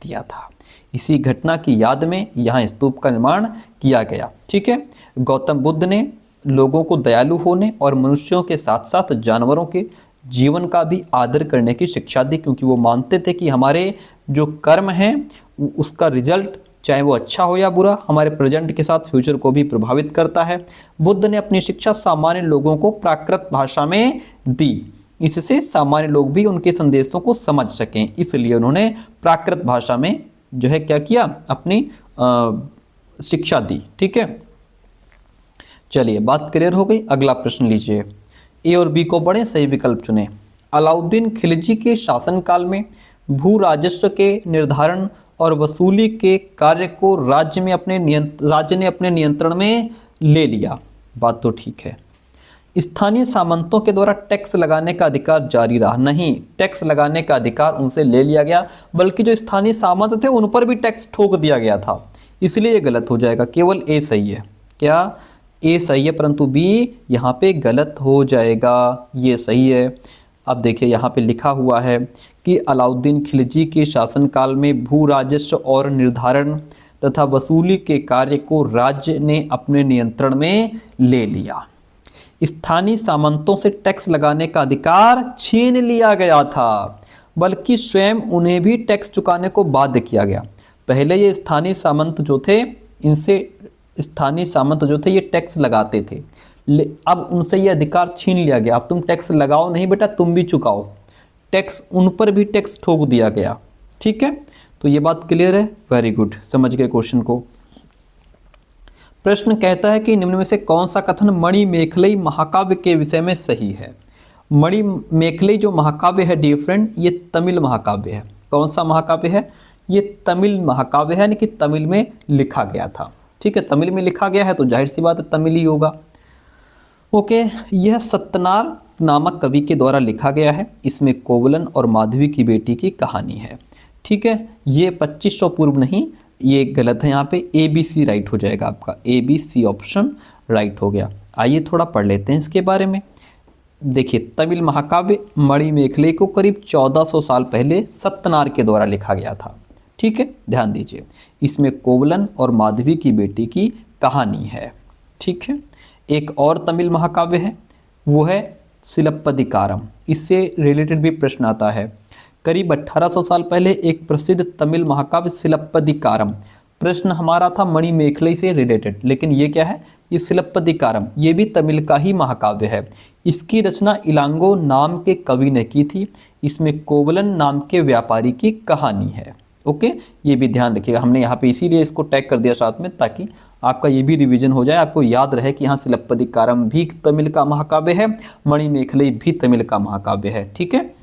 दिया था। इसी घटना की याद में यहाँ स्तूप का निर्माण किया गया। ठीक है, गौतम बुद्ध ने लोगों को दयालु होने और मनुष्यों के साथ साथ जानवरों के जीवन का भी आदर करने की शिक्षा दी, क्योंकि वो मानते थे कि हमारे जो कर्म हैं उसका रिजल्ट, चाहे वो अच्छा हो या बुरा, हमारे प्रेजेंट के साथ फ्यूचर को भी प्रभावित करता है। बुद्ध ने अपनी शिक्षा सामान्य लोगों को प्राकृत भाषा में दी, इससे सामान्य लोग भी उनके संदेशों को समझ सकें, इसलिए उन्होंने प्राकृत भाषा में जो है क्या किया, अपनी शिक्षा दी। ठीक है, चलिए बात क्लियर हो गई। अगला प्रश्न लीजिए, ए और बी को पढ़ें, सही विकल्प चुनें। अलाउद्दीन खिलजी के शासनकाल में भू राजस्व के निर्धारण और वसूली के कार्य को राज्य ने अपने नियंत्रण में ले लिया। बात तो ठीक है। स्थानीय सामंतों के द्वारा टैक्स लगाने का अधिकार जारी रहा। नहीं, टैक्स लगाने का अधिकार उनसे ले लिया गया, बल्कि जो स्थानीय सामंत थे उन पर भी टैक्स ठोक दिया गया था, इसलिए ये गलत हो जाएगा। केवल ए सही है। क्या? ए सही है, परंतु बी यहाँ पे गलत हो जाएगा। ये सही है। अब देखिए यहाँ पे लिखा हुआ है कि अलाउद्दीन खिलजी के शासनकाल में भू राजस्व और निर्धारण तथा वसूली के कार्य को राज्य ने अपने नियंत्रण में ले लिया। स्थानीय सामंतों से टैक्स लगाने का अधिकार छीन लिया गया था, बल्कि स्वयं उन्हें भी टैक्स चुकाने को बाध्य किया गया। पहले ये स्थानीय सामंत जो थे ये टैक्स लगाते थे, अब उनसे ये अधिकार छीन लिया गया। अब तुम टैक्स लगाओ नहीं बेटा, तुम भी चुकाओ। टैक्स, उन पर भी टैक्स ठोक दिया गया। ठीक है, तो ये बात क्लियर है, वेरी गुड, समझ गए क्वेश्चन को। प्रश्न कहता है कि निम्न में से कौन सा कथन मणिमेखलई महाकाव्य के विषय में सही है। मणिमेखलई जो महाकाव्य है डियर फ्रेंड, ये तमिल महाकाव्य है। कौन सा महाकाव्य है? ये तमिल महाकाव्य है, यानी कि तमिल में लिखा गया था। ठीक है, तमिल में लिखा गया है तो जाहिर सी बात है तमिल ही होगा। ओके, यह सत्यनार नामक कवि के द्वारा लिखा गया है। इसमें कोवलन और माधवी की बेटी की कहानी है। ठीक है, ये 2500 पूर्व नहीं, ये गलत है, यहाँ पे ABC राइट हो जाएगा आपका, ABC ऑप्शन राइट हो गया। आइए थोड़ा पढ़ लेते हैं इसके बारे में। देखिए, तमिल महाकाव्य मणिमेखले को करीब 1400 साल पहले सत्यनार के द्वारा लिखा गया था। ठीक है, ध्यान दीजिए, इसमें कोवलन और माधवी की बेटी की कहानी है। ठीक है, एक और तमिल महाकाव्य है, वो है सिलप्पदिकारम। इससे रिलेटेड भी प्रश्न आता है। करीब 1800 साल पहले एक प्रसिद्ध तमिल महाकाव्य सिलप्पदिकारम, प्रश्न हमारा था मणिमेखलई से रिलेटेड, लेकिन ये क्या है? ये सिलप्पदिकारम, ये भी तमिल का ही महाकाव्य है। इसकी रचना इलांगो नाम के कवि ने की थी। इसमें कोवलन नाम के व्यापारी की कहानी है। ओके, ये भी ध्यान रखिएगा, हमने यहाँ पे इसीलिए इसको टैग कर दिया साथ में, ताकि आपका ये भी रिवीजन हो जाए, आपको याद रहे कि यहाँ सिलप्पदिकारम भी तमिल का महाकाव्य है, मणिमेखलई भी तमिल का महाकाव्य है। ठीक है,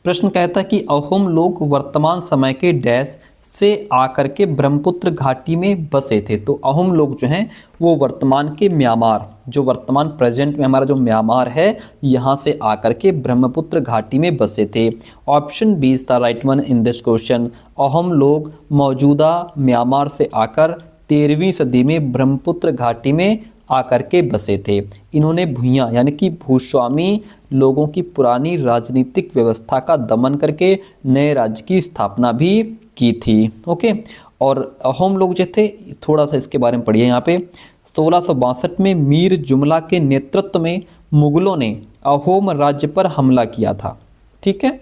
प्रश्न कहता है कि अहोम लोग वर्तमान समय के डैश से आकर के ब्रह्मपुत्र घाटी में बसे थे। तो अहोम लोग जो हैं वो वर्तमान के म्यांमार, जो वर्तमान प्रेजेंट में हमारा जो म्यांमार है, यहाँ से आकर के ब्रह्मपुत्र घाटी में बसे थे। Option B is the right one in this question. Ahom लोग मौजूदा म्यांमार से आकर 13वीं सदी में ब्रह्मपुत्र घाटी में आकर के बसे थे। इन्होंने भूइयाँ यानी कि भूस्वामी लोगों की पुरानी राजनीतिक व्यवस्था का दमन करके नए राज्य की स्थापना भी की थी। ओके, और अहोम लोग जो थे, थोड़ा सा इसके बारे में पढ़िए यहाँ पे। 1662 में मीर जुमला के नेतृत्व में मुगलों ने अहोम राज्य पर हमला किया था। ठीक है,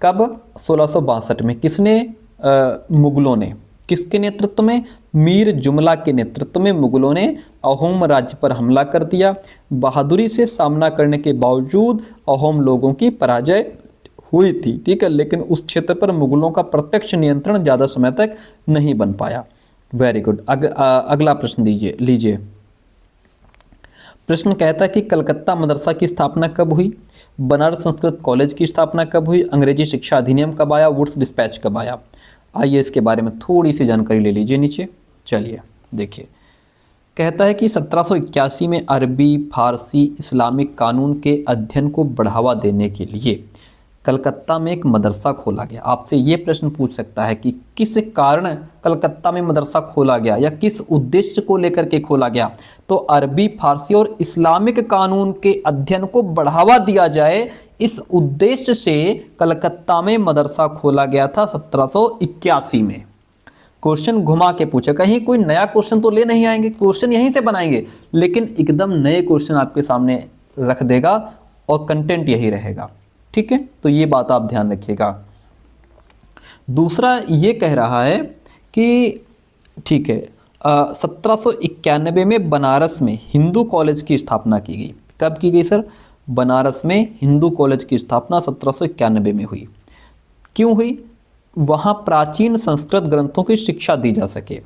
कब? 1662 में। किसने? मुगलों ने। किसके नेतृत्व में? मीर जुमला के नेतृत्व में मुगलों ने अहोम राज्य पर हमला कर दिया। बहादुरी से सामना करने के बावजूद अहोम लोगों की पराजय हुई थी। ठीक है, लेकिन उस क्षेत्र पर मुगलों का प्रत्यक्ष नियंत्रण ज़्यादा समय तक नहीं बन पाया। वेरी गुड, अगला प्रश्न लीजिए। प्रश्न कहता है कि कलकत्ता मदरसा की स्थापना कब हुई? बनारस संस्कृत कॉलेज की स्थापना कब हुई? अंग्रेजी शिक्षा अधिनियम कब आया? वुड्स डिस्पैच कब आया? आइए इसके बारे में थोड़ी सी जानकारी ले लीजिए नीचे। चलिए देखिए, कहता है कि 1781 में अरबी, फारसी, इस्लामिक कानून के अध्ययन को बढ़ावा देने के लिए कलकत्ता में एक मदरसा खोला गया। आपसे ये प्रश्न पूछ सकता है कि किस कारण कलकत्ता में मदरसा खोला गया या किस उद्देश्य को लेकर के खोला गया? तो अरबी, फारसी और इस्लामिक कानून के अध्ययन को बढ़ावा दिया जाए, इस उद्देश्य से कलकत्ता में मदरसा खोला गया था 1781 में। क्वेश्चन घुमा के पूछा, कहीं कोई नया क्वेश्चन तो ले नहीं आएंगे, क्वेश्चन यहीं से बनाएंगे, लेकिन एकदम नए क्वेश्चन आपके सामने रख देगा और कंटेंट यही रहेगा। ठीक है, तो ये बात आप ध्यान रखिएगा। दूसरा ये कह रहा है कि ठीक है, 1791 में बनारस में हिंदू कॉलेज की स्थापना की गई। कब की गई सर? बनारस में हिंदू कॉलेज की स्थापना 1791 में हुई। क्यों हुई? वहाँ प्राचीन संस्कृत ग्रंथों की शिक्षा दी जा सके।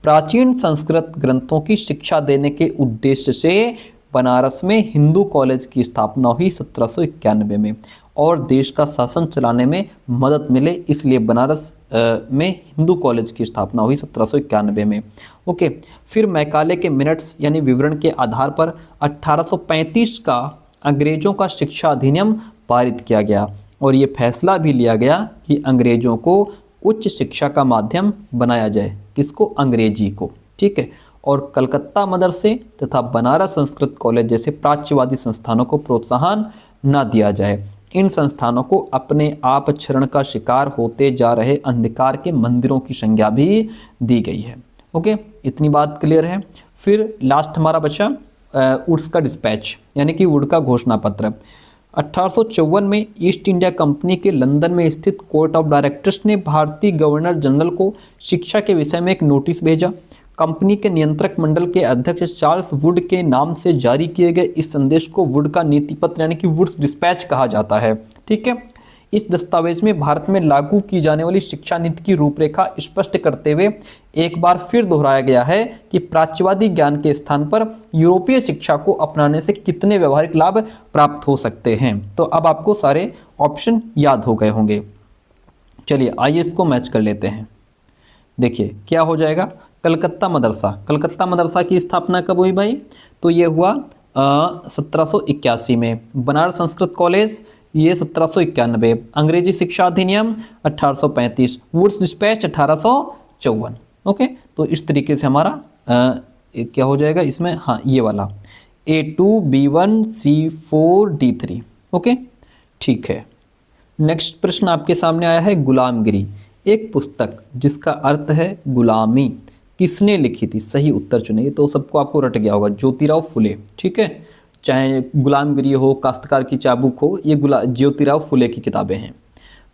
प्राचीन संस्कृत ग्रंथों की शिक्षा देने के उद्देश्य से बनारस में हिंदू कॉलेज की स्थापना हुई 1791 में, और देश का शासन चलाने में मदद मिले, इसलिए बनारस में हिंदू कॉलेज की स्थापना हुई 1791 में। ओके, फिर मैकाले के मिनट्स यानी विवरण के आधार पर 1835 का अंग्रेजों का शिक्षा अधिनियम पारित किया गया, और ये फैसला भी लिया गया कि अंग्रेजों को उच्च शिक्षा का माध्यम बनाया जाए। किसको? अंग्रेजी को। ठीक है, और कलकत्ता मदरसे तथा बनारस संस्कृत कॉलेज जैसे प्राच्यवादी संस्थानों को प्रोत्साहन न दिया जाए। इन संस्थानों को अपने आप क्षरण का शिकार होते जा रहे अंधकार के मंदिरों की संज्ञा भी दी गई है। ओके, इतनी बात क्लियर है। फिर लास्ट हमारा बचा वुड्स का डिस्पैच यानी कि वुड का घोषणा पत्र। 1854 में ईस्ट इंडिया कंपनी के लंदन में स्थित कोर्ट ऑफ डायरेक्टर्स ने भारतीय गवर्नर जनरल को शिक्षा के विषय में एक नोटिस भेजा। कंपनी के नियंत्रक मंडल के अध्यक्ष चार्ल्स वुड के नाम से जारी किए गए इस संदेश को वुड का नीति पत्र यानी कि वुड्स डिस्पैच कहा जाता है। ठीक है, इस दस्तावेज में भारत में लागू की जाने वाली शिक्षा नीति की रूपरेखा स्पष्ट करते हुए एक बार फिर दोहराया गया है कि प्राच्यवादी ज्ञान के स्थान पर यूरोपीय शिक्षा को अपनाने से कितने व्यवहारिक लाभ प्राप्त हो सकते हैं। तो अब आपको सारे ऑप्शन याद हो गए होंगे। चलिए आइए इसको मैच कर लेते हैं। देखिए क्या हो जाएगा, कलकत्ता मदरसा। कलकत्ता मदरसा की स्थापना कब हुई भाई? तो ये हुआ 1781 में। बनारस संस्कृत कॉलेज ये 1791। अंग्रेजी शिक्षा अधिनियम 1835। Woods dispatch 1854। ओके, तो इस तरीके से हमारा क्या हो जाएगा इसमें, हाँ ये वाला A2 B1 C4 D3। Okay ठीक है। नेक्स्ट प्रश्न आपके सामने आया है, गुलामगिरी। एक पुस्तक जिसका अर्थ है गुलामी किसने लिखी थी? सही उत्तर चुनिए। तो सबको आपको रट गया होगा, ज्योतिराव फुले। ठीक है, चाहे गुलामगिरी हो, काश्तकार की चाबुक हो, ये ज्योतिराव फुले की किताबें हैं।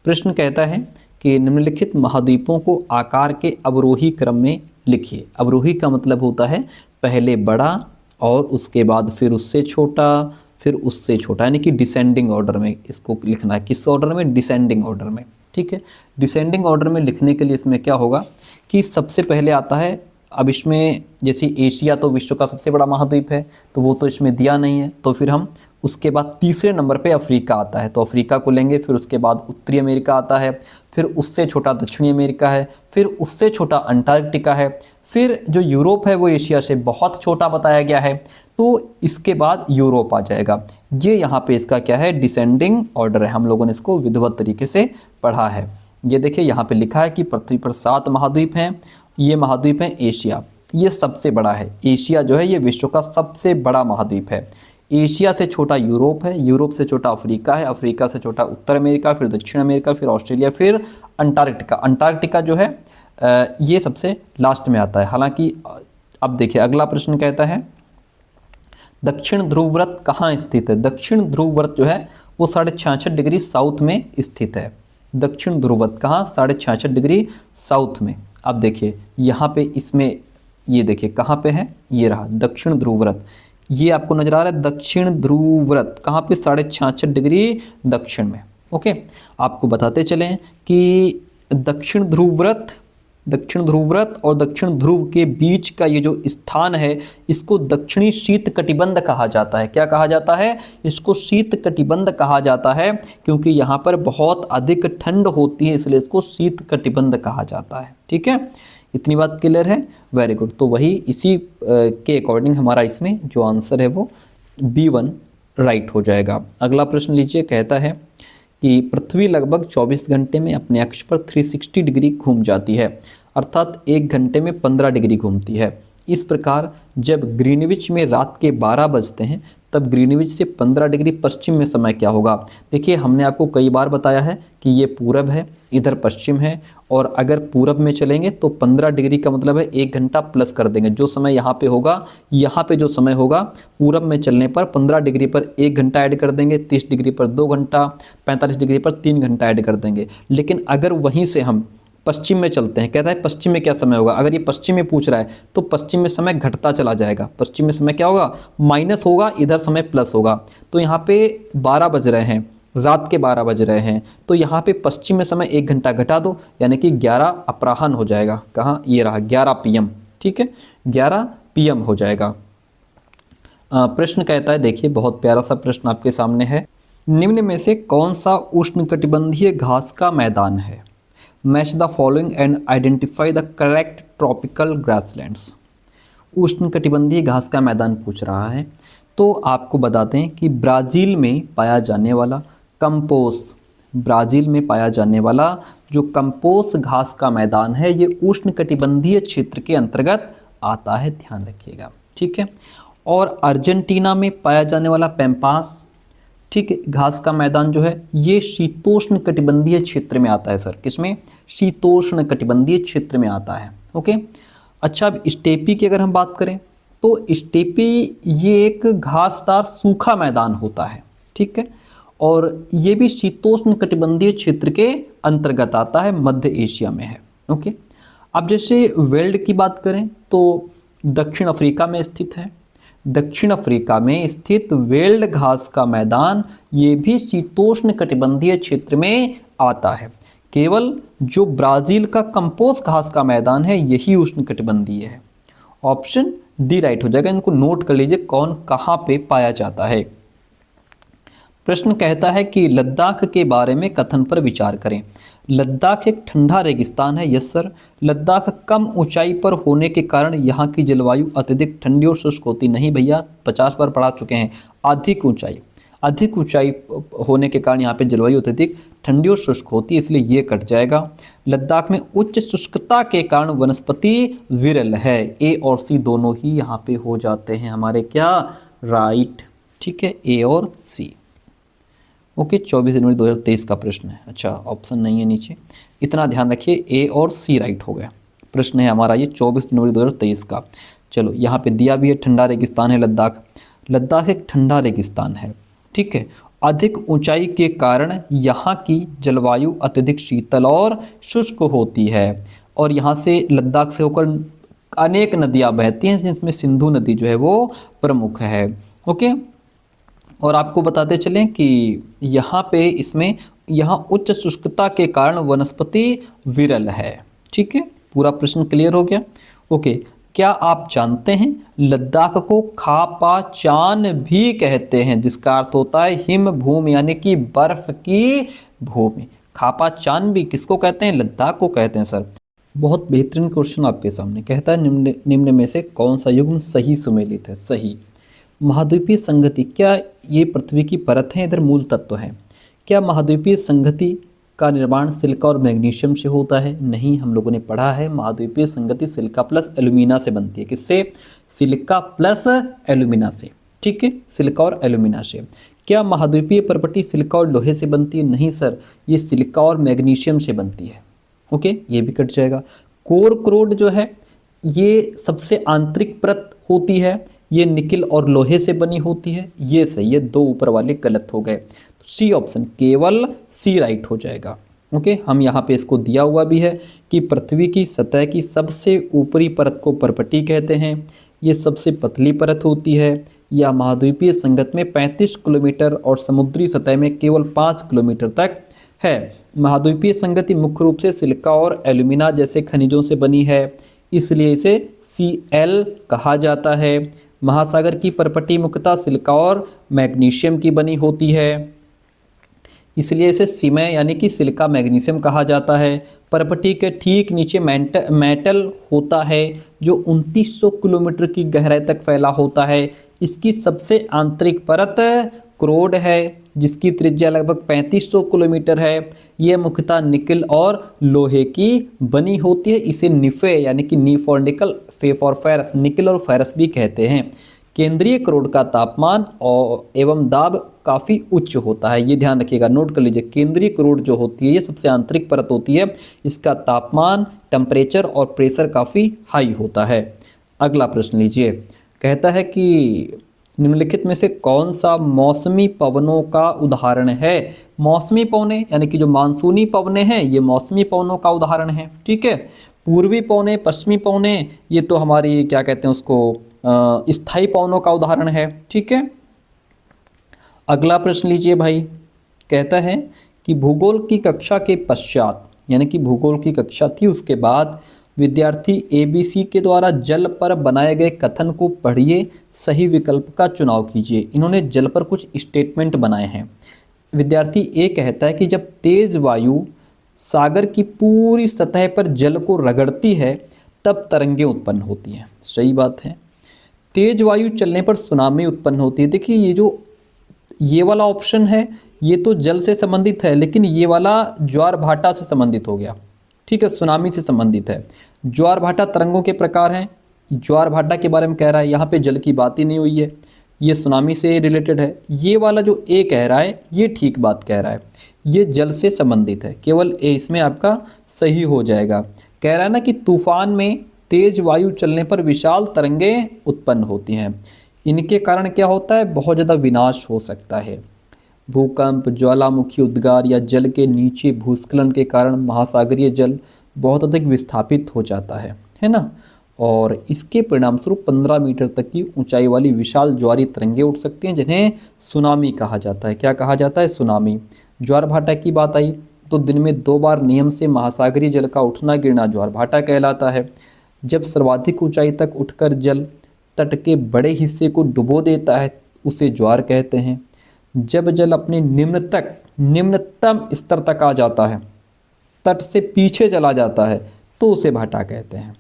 प्रश्न कहता है कि निम्नलिखित महाद्वीपों को आकार के अवरोही क्रम में लिखिए। अवरोही का मतलब होता है पहले बड़ा और उसके बाद फिर उससे छोटा, फिर उससे छोटा, यानी कि डिसेंडिंग ऑर्डर में इसको लिखना है। किस ऑर्डर में? डिसेंडिंग ऑर्डर में। ठीक है, डिसेंडिंग ऑर्डर में लिखने के लिए इसमें क्या होगा कि सबसे पहले आता है, अब इसमें जैसे एशिया तो विश्व का सबसे बड़ा महाद्वीप है, तो वो तो इसमें दिया नहीं है, तो फिर हम उसके बाद तीसरे नंबर पे अफ्रीका आता है, तो अफ्रीका को लेंगे। फिर उसके बाद उत्तरी अमेरिका आता है, फिर उससे छोटा दक्षिणी अमेरिका है, फिर उससे छोटा अंटार्कटिका है, फिर जो यूरोप है वो एशिया से बहुत छोटा बताया गया है, तो इसके बाद यूरोप आ जाएगा। ये यहाँ पे इसका क्या है, डिसेंडिंग ऑर्डर है। हम लोगों ने इसको विधिवत तरीके से पढ़ा है। ये देखिए यहाँ पे लिखा है कि पृथ्वी पर 7 महाद्वीप हैं। ये महाद्वीप है एशिया, ये सबसे बड़ा है। एशिया जो है ये विश्व का सबसे बड़ा महाद्वीप है। एशिया से छोटा यूरोप है, यूरोप से छोटा अफ्रीका है, अफ्रीका से छोटा उत्तर अमेरिका, फिर दक्षिण अमेरिका, फिर ऑस्ट्रेलिया, फिर अंटार्कटिका। अंटार्कटिका जो है ये सबसे लास्ट में आता है। हालांकि अब देखिए अगला प्रश्न कहता है, दक्षिण ध्रुव व्रत कहाँ स्थित है? दक्षिण ध्रुव व्रत जो है वो 66.5 डिग्री साउथ में स्थित है। दक्षिण ध्रुव व्रत कहाँ? 66.5 डिग्री साउथ में। अब देखिए यहाँ पे इसमें ये देखिए कहाँ पे है, ये रहा दक्षिण ध्रुव व्रत। ये आपको नजर आ रहा है दक्षिण ध्रुव व्रत कहाँ पे? 66.5 डिग्री दक्षिण में। ओके, आपको बताते चलें कि दक्षिण ध्रुव व्रत और दक्षिण ध्रुव के बीच का ये जो स्थान है इसको दक्षिणी शीत कटिबंध कहा जाता है। क्या कहा जाता है? इसको शीत कटिबंध कहा जाता है, क्योंकि यहाँ पर बहुत अधिक ठंड होती है, इसलिए इसको शीत कटिबंध कहा जाता है। ठीक है, इतनी बात क्लियर है? Very good. तो वही इसी के अकॉर्डिंग हमारा इसमें जो आंसर है वो B1 राइट हो जाएगा। अगला प्रश्न लीजिए, कहता है कि पृथ्वी लगभग 24 घंटे में अपने अक्ष पर 360 डिग्री घूम जाती है, अर्थात 1 घंटे में 15 डिग्री घूमती है। इस प्रकार जब ग्रीनविच में रात के 12 बजते हैं तब ग्रीनविच से 15 डिग्री पश्चिम में समय क्या होगा? देखिए हमने आपको कई बार बताया है कि ये पूरब है, इधर पश्चिम है, और अगर पूरब में चलेंगे तो 15 डिग्री का मतलब है 1 घंटा प्लस कर देंगे। जो समय यहाँ पे होगा, यहाँ पे जो समय होगा पूरब में चलने पर 15 डिग्री पर 1 घंटा ऐड कर देंगे, 30 डिग्री पर 2 घंटा, 45 डिग्री पर 3 घंटा ऐड कर देंगे। लेकिन अगर वहीं से हम पश्चिम में चलते हैं, कहता है पश्चिम में क्या समय होगा, अगर ये पश्चिम में पूछ रहा है तो पश्चिम में समय घटता चला जाएगा। पश्चिम में समय क्या होगा? माइनस होगा, इधर समय प्लस होगा। तो यहाँ पे 12 बज रहे हैं, रात के 12 बज रहे हैं, तो यहाँ पे पश्चिम में समय 1 घंटा घटा दो, यानी कि 11 अपराह्न हो जाएगा। कहाँ? ये रहा 11 PM। ठीक है, 11 PM हो जाएगा। प्रश्न कहता है, देखिए बहुत प्यारा सा प्रश्न आपके सामने है, निम्न में से कौन सा उष्णकटिबंधीय घास का मैदान है? Match the following and identify the correct tropical grasslands. उष्णकटिबंधीय घास का मैदान पूछ रहा है, तो आपको बता दें कि ब्राज़ील में पाया जाने वाला कंपोस, ब्राज़ील में पाया जाने वाला जो कंपोस घास का मैदान है ये उष्णकटिबंधीय क्षेत्र के अंतर्गत आता है, ध्यान रखिएगा। ठीक है, और अर्जेंटीना में पाया जाने वाला पैम्पास, ठीक है, घास का मैदान जो है ये शीतोष्ण कटिबंधीय क्षेत्र में आता है। सर किसमें? शीतोष्ण कटिबंधीय क्षेत्र में आता है। ओके, अच्छा अब स्टेपी की अगर हम बात करें तो स्टेपी ये एक घासदार सूखा मैदान होता है। ठीक है, और ये भी शीतोष्ण कटिबंधीय क्षेत्र के अंतर्गत आता है, मध्य एशिया में है। ओके, अब जैसे वेल्ड की बात करें तो दक्षिण अफ्रीका में स्थित है, दक्षिण अफ्रीका में स्थित वेल्ड घास का मैदान ये भी शीतोष्ण कटिबंधीय क्षेत्र में आता है। केवल जो ब्राजील का कंपोस्ट घास का मैदान है यही उष्ण कटिबंधीय है। ऑप्शन डी राइट हो जाएगा। इनको नोट कर लीजिए कौन कहाँ पे पाया जाता है। प्रश्न कहता है कि लद्दाख के बारे में कथन पर विचार करें। लद्दाख एक ठंडा रेगिस्तान है। Yes sir. लद्दाख कम ऊंचाई पर होने के कारण यहाँ की जलवायु अत्यधिक ठंडी और शुष्क होती नहीं भैया, 50 बार पढ़ा चुके हैं। अधिक ऊंचाई होने के कारण यहाँ पे जलवायु अत्यधिक ठंडी और शुष्क होती है, इसलिए ये कट जाएगा। लद्दाख में उच्च शुष्कता के कारण वनस्पति विरल है। ए और सी दोनों ही यहाँ पे हो जाते हैं हमारे क्या राइट। ठीक है, ए और सी। ओके, 24 जनवरी 2023 का प्रश्न है। अच्छा, ऑप्शन नहीं है नीचे, इतना ध्यान रखिए। ए और सी राइट हो गया। प्रश्न है हमारा ये 24 जनवरी 2023 का। चलो, यहाँ पे दिया भी है ठंडा रेगिस्तान है लद्दाख। लद्दाख एक ठंडा रेगिस्तान है। ठीक है, अधिक ऊंचाई के कारण यहाँ की जलवायु अत्यधिक शीतल और शुष्क होती है और यहाँ से लद्दाख से होकर अनेक नदियाँ बहती हैं, जिसमें सिंधु नदी जो है वो प्रमुख है। ओके, और आपको बताते चलें कि यहाँ पे इसमें यहाँ उच्च शुष्कता के कारण वनस्पति विरल है। ठीक है, पूरा प्रश्न क्लियर हो गया। ओके, क्या आप जानते हैं लद्दाख को खापाचान भी कहते हैं, जिसका अर्थ होता है हिम भूमि यानी कि बर्फ की भूमि। खापाचान भी किसको कहते हैं? लद्दाख को कहते हैं सर। बहुत बेहतरीन क्वेश्चन आपके सामने। कहता है निम्न में से कौन सा युग्म सही सुमेलित है? सही। महाद्वीपीय संगति, क्या ये पृथ्वी की परत है? इधर मूल तत्व है। क्या महाद्वीपीय संगति का निर्माण सिलिका और मैग्नीशियम से होता है? नहीं, हम लोगों ने पढ़ा है महाद्वीपीय संगति सिलिका प्लस एल्यूमिना से बनती है। किससे? सिलिका प्लस एल्यूमिना से। ठीक है, सिलिका और एल्यूमिना से। क्या महाद्वीपीय पर्पटी सिलिका और लोहे से बनती है? नहीं सर, ये सिलिका और मैग्नीशियम से बनती है। ओके, ये भी कट जाएगा। कोर क्रोड जो है ये सबसे आंतरिक परत होती है, ये निकिल और लोहे से बनी होती है। ये सही है, दो ऊपर वाले गलत हो गए। तो सी ऑप्शन, केवल सी राइट हो जाएगा। ओके, हम यहाँ पे इसको दिया हुआ भी है कि पृथ्वी की सतह की सबसे ऊपरी परत को पर्पटी कहते हैं। ये सबसे पतली परत होती है। यह महाद्वीपीय संगत में 35 किलोमीटर और समुद्री सतह में केवल 5 किलोमीटर तक है। महाद्वीपीय संगति मुख्य रूप से सिलिका और एल्यूमिना जैसे खनिजों से बनी है, इसलिए इसे Cl कहा जाता है। महासागर की पर्पटी मुख्यतः सिलिका और मैग्नीशियम की बनी होती है, इसलिए इसे सीमे यानी कि सिलिका मैग्नीशियम कहा जाता है। पर्पटी के ठीक नीचे मेटल होता है जो 2900 किलोमीटर की गहराई तक फैला होता है। इसकी सबसे आंतरिक परत क्रोड है जिसकी त्रिज्या लगभग 3500 किलोमीटर है। यह मुख्यतः निकिल और लोहे की बनी होती है। इसे निफे यानी कि नी फॉर निकल, फे फॉर फेरस, निकिल और फेरस भी कहते हैं। केंद्रीय क्रोड का तापमान और एवं दाब काफ़ी उच्च होता है, ये ध्यान रखिएगा, नोट कर लीजिए। केंद्रीय क्रोड जो होती है ये सबसे आंतरिक परत होती है, इसका तापमान, टेम्परेचर और प्रेशर काफ़ी हाई होता है। अगला प्रश्न लीजिए, कहता है कि निम्नलिखित में से कौन सा मौसमी पवनों का उदाहरण है? मौसमी पवने यानी कि जो मानसूनी पवने हैं ये मौसमी पवनों का उदाहरण है। ठीक है, पूर्वी पवने, पश्चिमी पवने ये तो हमारी क्या कहते हैं उसको स्थायी पवनों का उदाहरण है। ठीक है, अगला प्रश्न लीजिए भाई। कहता है कि भूगोल की कक्षा के पश्चात यानी कि भूगोल की कक्षा थी उसके बाद विद्यार्थी ABC के द्वारा जल पर बनाए गए कथन को पढ़िए, सही विकल्प का चुनाव कीजिए। इन्होंने जल पर कुछ स्टेटमेंट बनाए हैं। विद्यार्थी ए कहता है कि जब तेज वायु सागर की पूरी सतह पर जल को रगड़ती है तब तरंगें उत्पन्न होती हैं। सही बात है। तेज वायु चलने पर सुनामी उत्पन्न होती है। देखिए ये वाला ऑप्शन है ये तो जल से संबंधित है, लेकिन ये वाला ज्वार भाटा से संबंधित हो गया। ठीक है, सुनामी से संबंधित है। ज्वार भाटा तरंगों के प्रकार हैं, ज्वार भाटा के बारे में कह रहा है, यहाँ पे जल की बात ही नहीं हुई है, ये सुनामी से रिलेटेड है। ये वाला जो ए कह रहा है ये ठीक बात कह रहा है, ये जल से संबंधित है, केवल ए इसमें आपका सही हो जाएगा। कह रहा है ना कि तूफान में तेज वायु चलने पर विशाल तरंगें उत्पन्न होती हैं, इनके कारण क्या होता है, बहुत ज़्यादा विनाश हो सकता है। भूकंप, ज्वालामुखी उद्गार या जल के नीचे भूस्खलन के कारण महासागरीय जल बहुत अधिक विस्थापित हो जाता है ना। और इसके परिणाम स्वरूप 15 मीटर तक की ऊंचाई वाली विशाल ज्वारी तरंगें उठ सकती हैं, जिन्हें सुनामी कहा जाता है। क्या कहा जाता है? सुनामी। ज्वार भाटा की बात आई तो दिन में 2 बार नियम से महासागरीय जल का उठना गिरना ज्वार भाटा कहलाता है। जब सर्वाधिक ऊंचाई तक उठकर जल तट के बड़े हिस्से को डुबो देता है उसे ज्वार कहते हैं। जब जल अपने निम्नतम स्तर तक आ जाता है, तट से पीछे चला जाता है, तो उसे भाटा कहते हैं।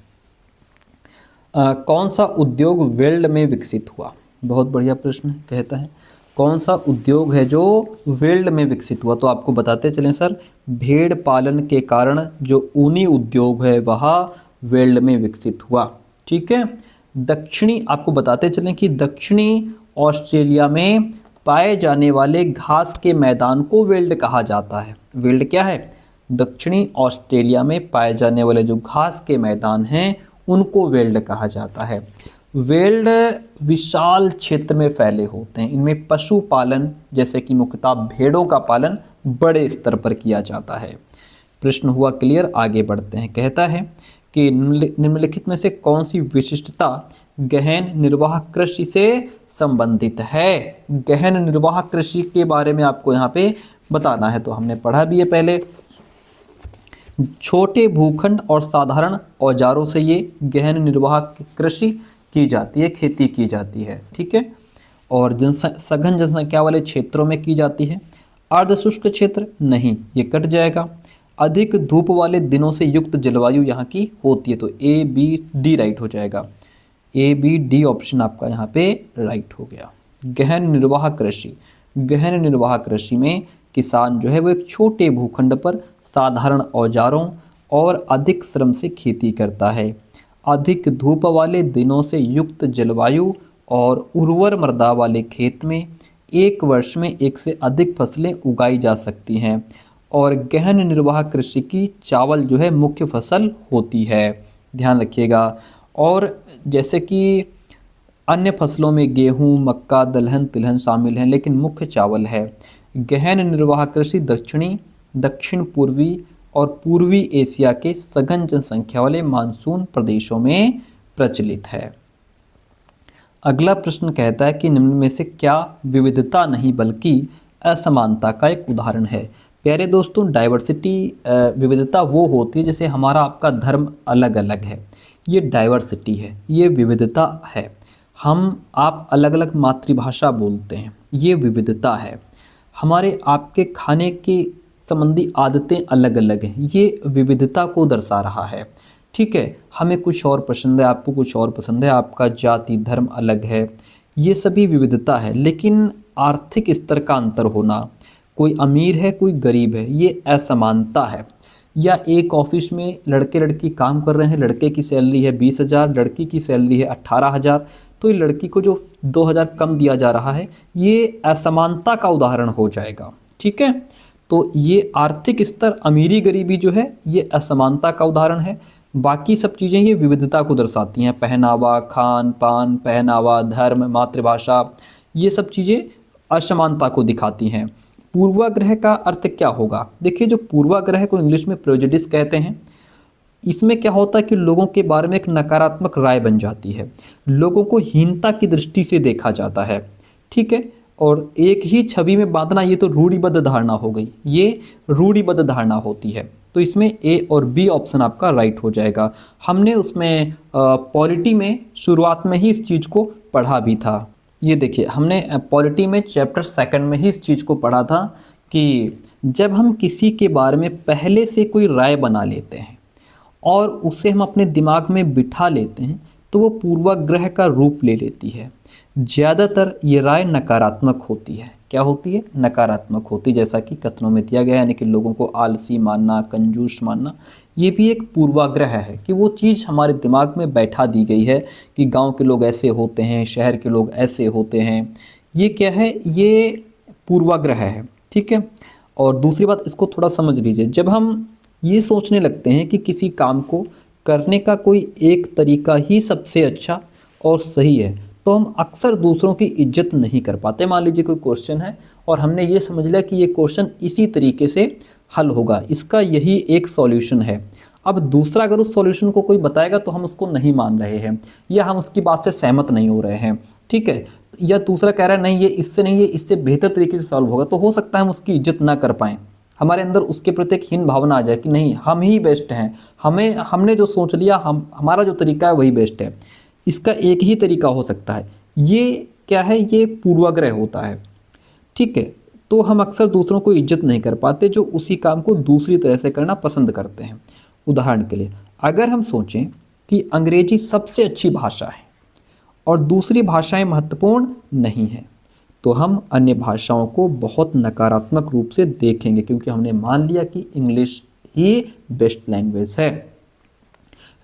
कौन सा उद्योग वेल्ड में विकसित हुआ? बहुत बढ़िया प्रश्न कहता है कौन सा उद्योग है जो वेल्ड में विकसित हुआ? तो आपको बताते चलें सर, भेड़ पालन के कारण जो ऊनी उद्योग है वह वेल्ड में विकसित हुआ। ठीक है। दक्षिणी आपको बताते चलें कि दक्षिणी ऑस्ट्रेलिया में पाए जाने वाले घास के मैदान को वेल्ड कहा जाता है। वेल्ड क्या है? दक्षिणी ऑस्ट्रेलिया में पाए जाने वाले जो घास के मैदान हैं उनको वेल्ड कहा जाता है। वेल्ड विशाल क्षेत्र में फैले होते हैं। इनमें पशुपालन जैसे कि मुख्यतः भेड़ों का पालन बड़े स्तर पर किया जाता है। प्रश्न हुआ क्लियर, आगे बढ़ते हैं। कहता है कि निम्नलिखित में से कौन सी विशिष्टता गहन निर्वाह कृषि से संबंधित है? गहन निर्वाह कृषि के बारे में आपको यहाँ पे बताना है, तो हमने पढ़ा भी है पहले। छोटे भूखंड और साधारण औजारों से ये गहन निर्वाह कृषि की जाती है, खेती की जाती है। ठीक है। और सघन जनसंख्या वाले क्षेत्रों में की जाती है। अर्धशुष्क क्षेत्र नहीं, ये कट जाएगा। अधिक धूप वाले दिनों से युक्त जलवायु यहाँ की होती है, तो ए बी डी राइट हो जाएगा। ए बी डी ऑप्शन आपका यहाँ पे राइट हो गया। गहन निर्वाह कृषि, गहन निर्वाह कृषि में किसान जो है वो एक छोटे भूखंड पर साधारण औजारों और अधिक श्रम से खेती करता है। अधिक धूप वाले दिनों से युक्त जलवायु और उर्वर मृदा वाले खेत में एक वर्ष में एक से अधिक फसलें उगाई जा सकती हैं और गहन निर्वाह कृषि की चावल जो है मुख्य फसल होती है। ध्यान रखिएगा। और जैसे कि अन्य फसलों में गेहूं, मक्का, दलहन, तिलहन शामिल हैं, लेकिन मुख्य चावल है। गहन निर्वाह कृषि दक्षिण पूर्वी और पूर्वी एशिया के सघन जनसंख्या वाले मानसून प्रदेशों में प्रचलित है। अगला प्रश्न कहता है कि निम्न में से क्या विविधता नहीं बल्कि असमानता का एक उदाहरण है? प्यारे दोस्तों, डाइवर्सिटी विविधता वो होती है जैसे हमारा आपका धर्म अलग अलग है, ये डाइवर्सिटी है, ये विविधता है। आप अलग अलग मातृभाषा बोलते हैं, ये विविधता है। हमारे आपके खाने की संबंधी आदतें अलग अलग हैं, ये विविधता को दर्शा रहा है। ठीक है। हमें कुछ और पसंद है, आपको कुछ और पसंद है, आपका जाति धर्म अलग है, ये सभी विविधता है। लेकिन आर्थिक स्तर का अंतर होना, कोई अमीर है कोई गरीब है, ये असमानता है। या एक ऑफिस में लड़के लड़की काम कर रहे हैं, लड़के की सैलरी है 20,000, लड़की की सैलरी है 18,000, तो ये लड़की को जो 2,000 कम दिया जा रहा है, ये असमानता का उदाहरण हो जाएगा। ठीक है। तो ये आर्थिक स्तर, अमीरी गरीबी जो है ये असमानता का उदाहरण है। बाकी सब चीज़ें ये विविधता को दर्शाती हैं। पहनावा, खान पान, पहनावा, धर्म, मातृभाषा, ये सब चीज़ें असमानता को दिखाती हैं। पूर्वाग्रह का अर्थ क्या होगा? देखिए, जो पूर्वाग्रह को इंग्लिश में प्रेजुडिस कहते हैं, इसमें क्या होता है कि लोगों के बारे में एक नकारात्मक राय बन जाती है, लोगों को हीनता की दृष्टि से देखा जाता है। ठीक है। और एक ही छवि में बांधना, ये तो रूढ़िबद्ध धारणा हो गई, ये रूढ़िबद्ध धारणा होती है। तो इसमें ए और बी ऑप्शन आपका राइट हो जाएगा। हमने उसमें पॉलिटी में शुरुआत में ही इस चीज़ को पढ़ा भी था। ये देखिए, हमने पॉलिटी में चैप्टर 2 में ही इस चीज़ को पढ़ा था कि जब हम किसी के बारे में पहले से कोई राय बना लेते हैं और उसे हम अपने दिमाग में बिठा लेते हैं, तो वो पूर्वाग्रह का रूप ले लेती है। ज़्यादातर ये राय नकारात्मक होती है। क्या होती है? नकारात्मक होती है, जैसा कि कथनों में दिया गया है, यानी कि लोगों को आलसी मानना, कंजूस मानना, ये भी एक पूर्वाग्रह है कि वो चीज़ हमारे दिमाग में बैठा दी गई है कि गांव के लोग ऐसे होते हैं, शहर के लोग ऐसे होते हैं। ये क्या है? ये पूर्वाग्रह है। ठीक है। और दूसरी बात, इसको थोड़ा समझ लीजिए, जब हम ये सोचने लगते हैं कि किसी काम को करने का कोई एक तरीका ही सबसे अच्छा और सही है, तो हम अक्सर दूसरों की इज्जत नहीं कर पाते। मान लीजिए कोई क्वेश्चन है और हमने ये समझ लिया कि ये क्वेश्चन इसी तरीके से हल होगा, इसका यही एक सॉल्यूशन है। अब दूसरा अगर उस सॉल्यूशन को कोई बताएगा तो हम उसको नहीं मान रहे हैं या हम उसकी बात से सहमत नहीं हो रहे हैं, ठीक है, या दूसरा कह रहा है नहीं ये इससे नहीं, ये इससे बेहतर तरीके से सॉल्व होगा, तो हो सकता है हम उसकी इज्जत ना कर पाएँ, हमारे अंदर उसके प्रति एक हीन भावना आ जाए कि नहीं हम ही बेस्ट हैं, हमने जो सोच लिया, हमारा जो तरीका है वही बेस्ट है। इसका एक ही तरीका हो सकता है, ये क्या है, ये पूर्वाग्रह होता है, ठीक है। तो हम अक्सर दूसरों को इज्जत नहीं कर पाते जो उसी काम को दूसरी तरह से करना पसंद करते हैं। उदाहरण के लिए अगर हम सोचें कि अंग्रेजी सबसे अच्छी भाषा है और दूसरी भाषाएं महत्वपूर्ण नहीं हैं, तो हम अन्य भाषाओं को बहुत नकारात्मक रूप से देखेंगे क्योंकि हमने मान लिया कि इंग्लिश ही बेस्ट लैंग्वेज है।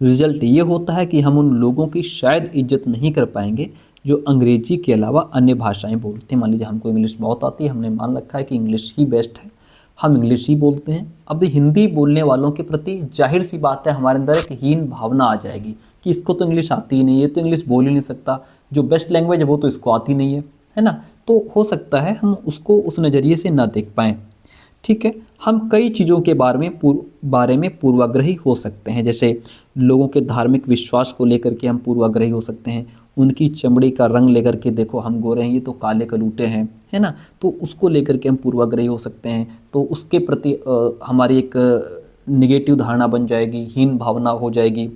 रिजल्ट ये होता है कि हम उन लोगों की शायद इज्जत नहीं कर पाएंगे जो अंग्रेजी के अलावा अन्य भाषाएं बोलते हैं। मान लीजिए हमको इंग्लिश बहुत आती है, हमने मान रखा है कि इंग्लिश ही बेस्ट है, हम इंग्लिश ही बोलते हैं। अब हिंदी बोलने वालों के प्रति जाहिर सी बात है हमारे अंदर एक हीन भावना आ जाएगी कि इसको तो इंग्लिश आती ही नहीं है, तो इंग्लिश बोल ही नहीं सकता, जो बेस्ट लैंग्वेज है वो तो इसको आती नहीं है ना। तो हो सकता है हम उसको उस नज़रिए से ना देख पाएँ, ठीक है। हम कई चीज़ों के बारे में पूर्वाग्रही हो सकते हैं, जैसे लोगों के धार्मिक विश्वास को लेकर के हम पूर्वाग्रही हो सकते हैं, उनकी चमड़ी का रंग लेकर के देखो हम गोरे हैं ये तो काले कलूटे हैं, है ना, तो उसको लेकर के हम पूर्वाग्रही हो सकते हैं, तो उसके प्रति हमारी एक निगेटिव धारणा बन जाएगी, हीन भावना हो जाएगी,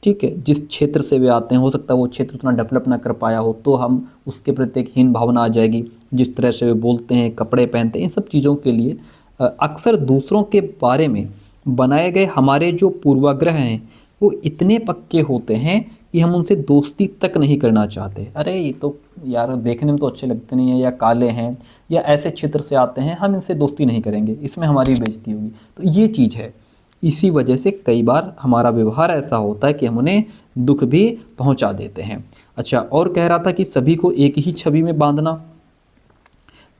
ठीक है। जिस क्षेत्र से वे आते हैं हो सकता है वो क्षेत्र उतना डेवलप ना कर पाया हो, तो हम उसके प्रति एक हीन भावना आ जाएगी। जिस तरह से वे बोलते हैं, कपड़े पहनते हैं, इन सब चीज़ों के लिए अक्सर दूसरों के बारे में बनाए गए हमारे जो पूर्वाग्रह हैं वो इतने पक्के होते हैं कि हम उनसे दोस्ती तक नहीं करना चाहते। अरे ये तो यार देखने में तो अच्छे लगते नहीं हैं, या काले हैं, या ऐसे क्षेत्र से आते हैं, हम इनसे दोस्ती नहीं करेंगे, इसमें हमारी बेइज्जती होगी। तो ये चीज़ है, इसी वजह से कई बार हमारा व्यवहार ऐसा होता है कि हम उन्हें दुख भी पहुंचा देते हैं। अच्छा, और कह रहा था कि सभी को एक ही छवि में बांधना।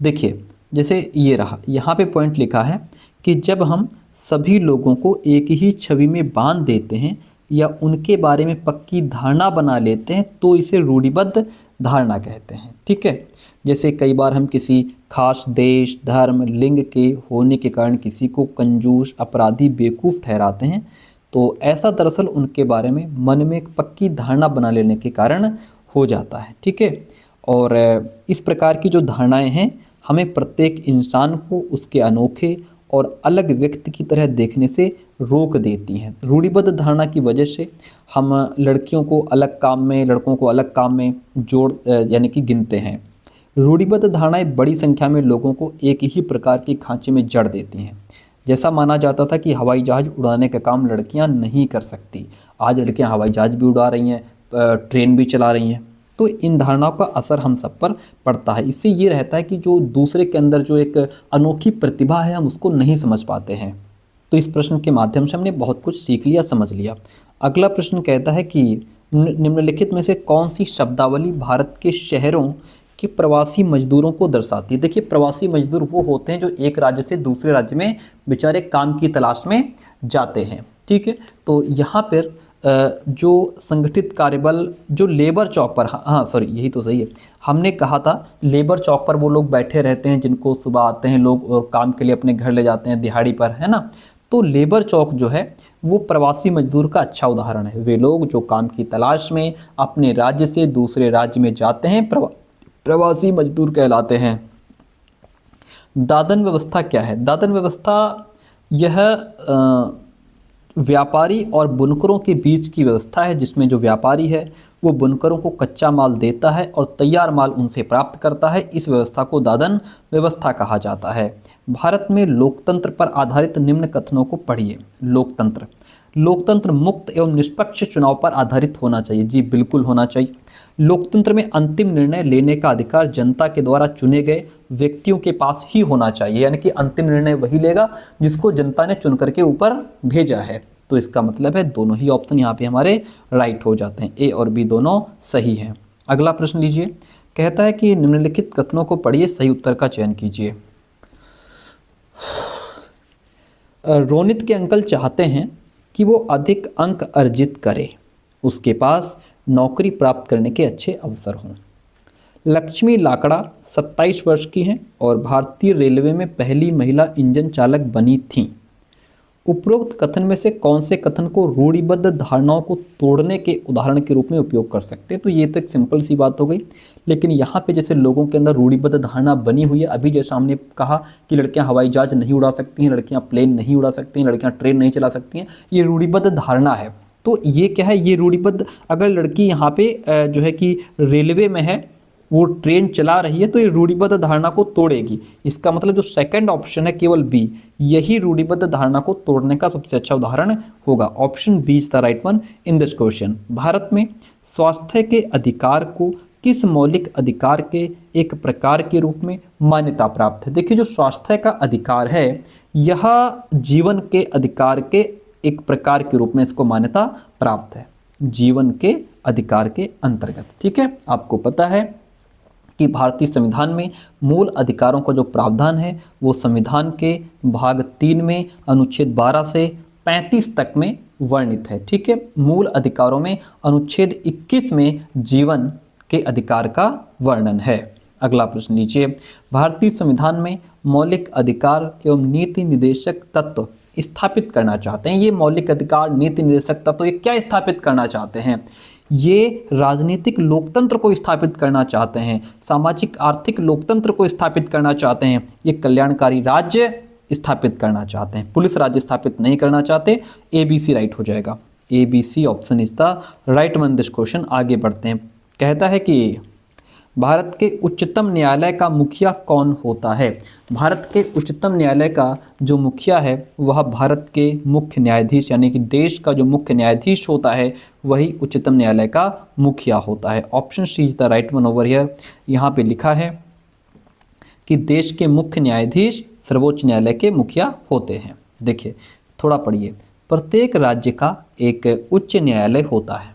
देखिए जैसे ये रहा, यहाँ पे पॉइंट लिखा है कि जब हम सभी लोगों को एक ही छवि में बांध देते हैं या उनके बारे में पक्की धारणा बना लेते हैं तो इसे रूढ़िबद्ध धारणा कहते हैं, ठीक है। जैसे कई बार हम किसी खास देश, धर्म, लिंग के होने के कारण किसी को कंजूस, अपराधी, बेवकूफ़ ठहराते हैं, तो ऐसा दरअसल उनके बारे में मन में एक पक्की धारणा बना लेने के कारण हो जाता है, ठीक है। और इस प्रकार की जो धारणाएं हैं हमें प्रत्येक इंसान को उसके अनोखे और अलग व्यक्ति की तरह देखने से रोक देती हैं। रूढ़िबद्ध धारणा की वजह से हम लड़कियों को अलग काम में, लड़कों को अलग काम में यानी कि गिनते हैं। रूढ़िबद्ध धारणाएं बड़ी संख्या में लोगों को एक ही प्रकार के खांचे में जड़ देती हैं। जैसा माना जाता था कि हवाई जहाज़ उड़ाने का काम लड़कियां नहीं कर सकती, आज लड़कियां हवाई जहाज़ भी उड़ा रही हैं, ट्रेन भी चला रही हैं। तो इन धारणाओं का असर हम सब पर पड़ता है। इससे ये रहता है कि जो दूसरे के अंदर जो एक अनोखी प्रतिभा है हम उसको नहीं समझ पाते हैं। तो इस प्रश्न के माध्यम से हमने बहुत कुछ सीख लिया, समझ लिया। अगला प्रश्न कहता है कि निम्नलिखित में से कौन सी शब्दावली भारत के शहरों के प्रवासी मजदूरों को दर्शाती है। देखिए प्रवासी मजदूर वो होते हैं जो एक राज्य से दूसरे राज्य में बेचारे काम की तलाश में जाते हैं, ठीक है। तो यहाँ पर जो संगठित कार्यबल, जो लेबर चौक पर, हाँ सॉरी यही तो सही है, हमने कहा था लेबर चौक पर वो लोग बैठे रहते हैं जिनको सुबह आते हैं लोग और काम के लिए अपने घर ले जाते हैं दिहाड़ी पर, है ना। तो लेबर चौक जो है वो प्रवासी मजदूर का अच्छा उदाहरण है। वे लोग जो काम की तलाश में अपने राज्य से दूसरे राज्य में जाते हैं प्रवासी मजदूर कहलाते हैं। दादन व्यवस्था क्या है? दादन व्यवस्था यह व्यापारी और बुनकरों के बीच की व्यवस्था है जिसमें जो व्यापारी है वो बुनकरों को कच्चा माल देता है और तैयार माल उनसे प्राप्त करता है। इस व्यवस्था को दादन व्यवस्था कहा जाता है। भारत में लोकतंत्र पर आधारित निम्न कथनों को पढ़िए। लोकतंत्र मुक्त एवं निष्पक्ष चुनाव पर आधारित होना चाहिए। जी बिल्कुल होना चाहिए। लोकतंत्र में अंतिम निर्णय लेने का अधिकार जनता के द्वारा चुने गए व्यक्तियों के पास ही होना चाहिए, यानी कि अंतिम निर्णय वही लेगा जिसको जनता ने चुन करके ऊपर भेजा है। तो इसका मतलब है दोनों ही ऑप्शन यहाँ पे हमारे राइट हो जाते हैं, ए और बी दोनों सही हैं। अगला प्रश्न लीजिए, कहता है कि निम्नलिखित कथनों को पढ़िए, सही उत्तर का चयन कीजिए। रोनित के अंकल चाहते हैं कि वो अधिक अंक अर्जित करे, उसके पास नौकरी प्राप्त करने के अच्छे अवसर हों। लक्ष्मी लाकड़ा 27 वर्ष की हैं और भारतीय रेलवे में पहली महिला इंजन चालक बनी थीं। उपरोक्त कथन में से कौन से कथन को रूढ़िबद्ध धारणाओं को तोड़ने के उदाहरण के रूप में उपयोग कर सकते हैं? तो ये तो एक सिंपल सी बात हो गई, लेकिन यहाँ पे जैसे लोगों के अंदर रूढ़िबद्ध धारणा बनी हुई है, अभी जैसा हमने कहा कि लड़कियां हवाई जहाज नहीं उड़ा सकती हैं, लड़कियां प्लेन नहीं उड़ा सकती हैं, लड़कियां ट्रेन नहीं चला सकती हैं, ये रूढ़िबद्ध धारणा है। तो ये क्या है, ये रूढ़िबद्ध, अगर लड़की यहाँ पे जो है कि रेलवे में है, वो ट्रेन चला रही है, तो ये रूढ़िबद्ध धारणा को तोड़ेगी। इसका मतलब जो सेकंड ऑप्शन है केवल बी, यही रूढ़िबद्ध धारणा को तोड़ने का सबसे अच्छा उदाहरण होगा। Option B is the right one in this question. Bharat में स्वास्थ्य के अधिकार को किस मौलिक अधिकार के एक प्रकार के रूप में मान्यता प्राप्त है? देखिए, जो स्वास्थ्य का अधिकार है, यह जीवन के अधिकार के एक प्रकार के रूप में इसको मान्यता प्राप्त है, जीवन के अधिकार के अंतर्गत। ठीक है, आपको पता है कि भारतीय संविधान में मूल अधिकारों का जो प्रावधान है वो संविधान के भाग 3 में अनुच्छेद 12 से 35 तक में वर्णित है। ठीक है, मूल अधिकारों में अनुच्छेद 21 में जीवन के अधिकार का वर्णन है। अगला प्रश्न लीजिए, भारतीय संविधान में मौलिक अधिकार एवं नीति निर्देशक तत्व स्थापित करना चाहते हैं। ये मौलिक अधिकार, नीति निर्देशक तत्व, ये क्या स्थापित करना चाहते हैं? ये राजनीतिक लोकतंत्र को स्थापित करना चाहते हैं, सामाजिक आर्थिक लोकतंत्र को स्थापित करना चाहते हैं, ये कल्याणकारी राज्य स्थापित करना चाहते हैं, पुलिस राज्य स्थापित नहीं करना चाहते। ABC राइट हो जाएगा, ABC option is the right one this question. आगे बढ़ते हैं, कहता है कि भारत के उच्चतम न्यायालय का मुखिया कौन होता है? भारत के उच्चतम न्यायालय का जो मुखिया है वह भारत के मुख्य न्यायाधीश, यानी कि देश का जो मुख्य न्यायाधीश होता है वही उच्चतम न्यायालय का मुखिया होता है। Option C is the right one over here. यहाँ पे लिखा है कि देश के मुख्य न्यायाधीश सर्वोच्च न्यायालय के मुखिया होते हैं। देखिए, थोड़ा पढ़िए, प्रत्येक राज्य का एक उच्च न्यायालय होता है,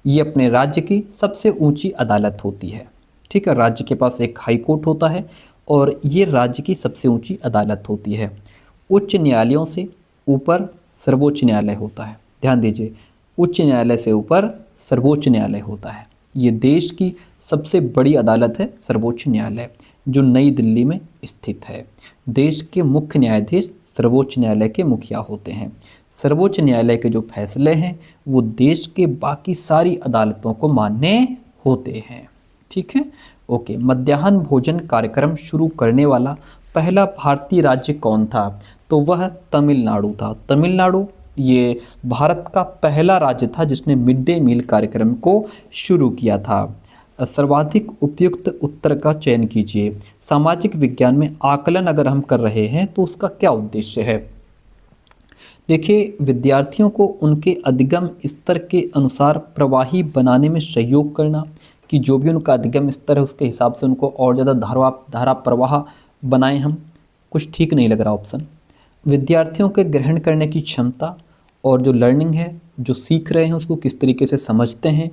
ये अपने राज्य की सबसे ऊंची अदालत होती है। ठीक है, राज्य के पास एक हाई कोर्ट होता है और ये राज्य की सबसे ऊंची अदालत होती है। उच्च न्यायालयों से ऊपर सर्वोच्च न्यायालय होता है। ध्यान दीजिए, उच्च न्यायालय से ऊपर सर्वोच्च न्यायालय होता है। ये देश की सबसे बड़ी अदालत है सर्वोच्च न्यायालय, जो नई दिल्ली में स्थित है। देश के मुख्य न्यायाधीश सर्वोच्च न्यायालय के मुखिया होते हैं। सर्वोच्च न्यायालय के जो फैसले हैं वो देश के बाकी सारी अदालतों को मान्य होते हैं। ठीक है, ओके। मध्याह्न भोजन कार्यक्रम शुरू करने वाला पहला भारतीय राज्य कौन था? तो वह तमिलनाडु था। तमिलनाडु ये भारत का पहला राज्य था जिसने मिड डे मील कार्यक्रम को शुरू किया था। सर्वाधिक उपयुक्त उत्तर का चयन कीजिए। सामाजिक विज्ञान में आकलन अगर हम कर रहे हैं तो उसका क्या उद्देश्य है? देखिए, विद्यार्थियों को उनके अधिगम स्तर के अनुसार प्रवाही बनाने में सहयोग करना, कि जो भी उनका अधिगम स्तर है उसके हिसाब से उनको और ज़्यादा धारा प्रवाह बनाएं हम। कुछ ठीक नहीं लग रहा ऑप्शन। विद्यार्थियों के ग्रहण करने की क्षमता और जो लर्निंग है, जो सीख रहे हैं उसको किस तरीके से समझते हैं,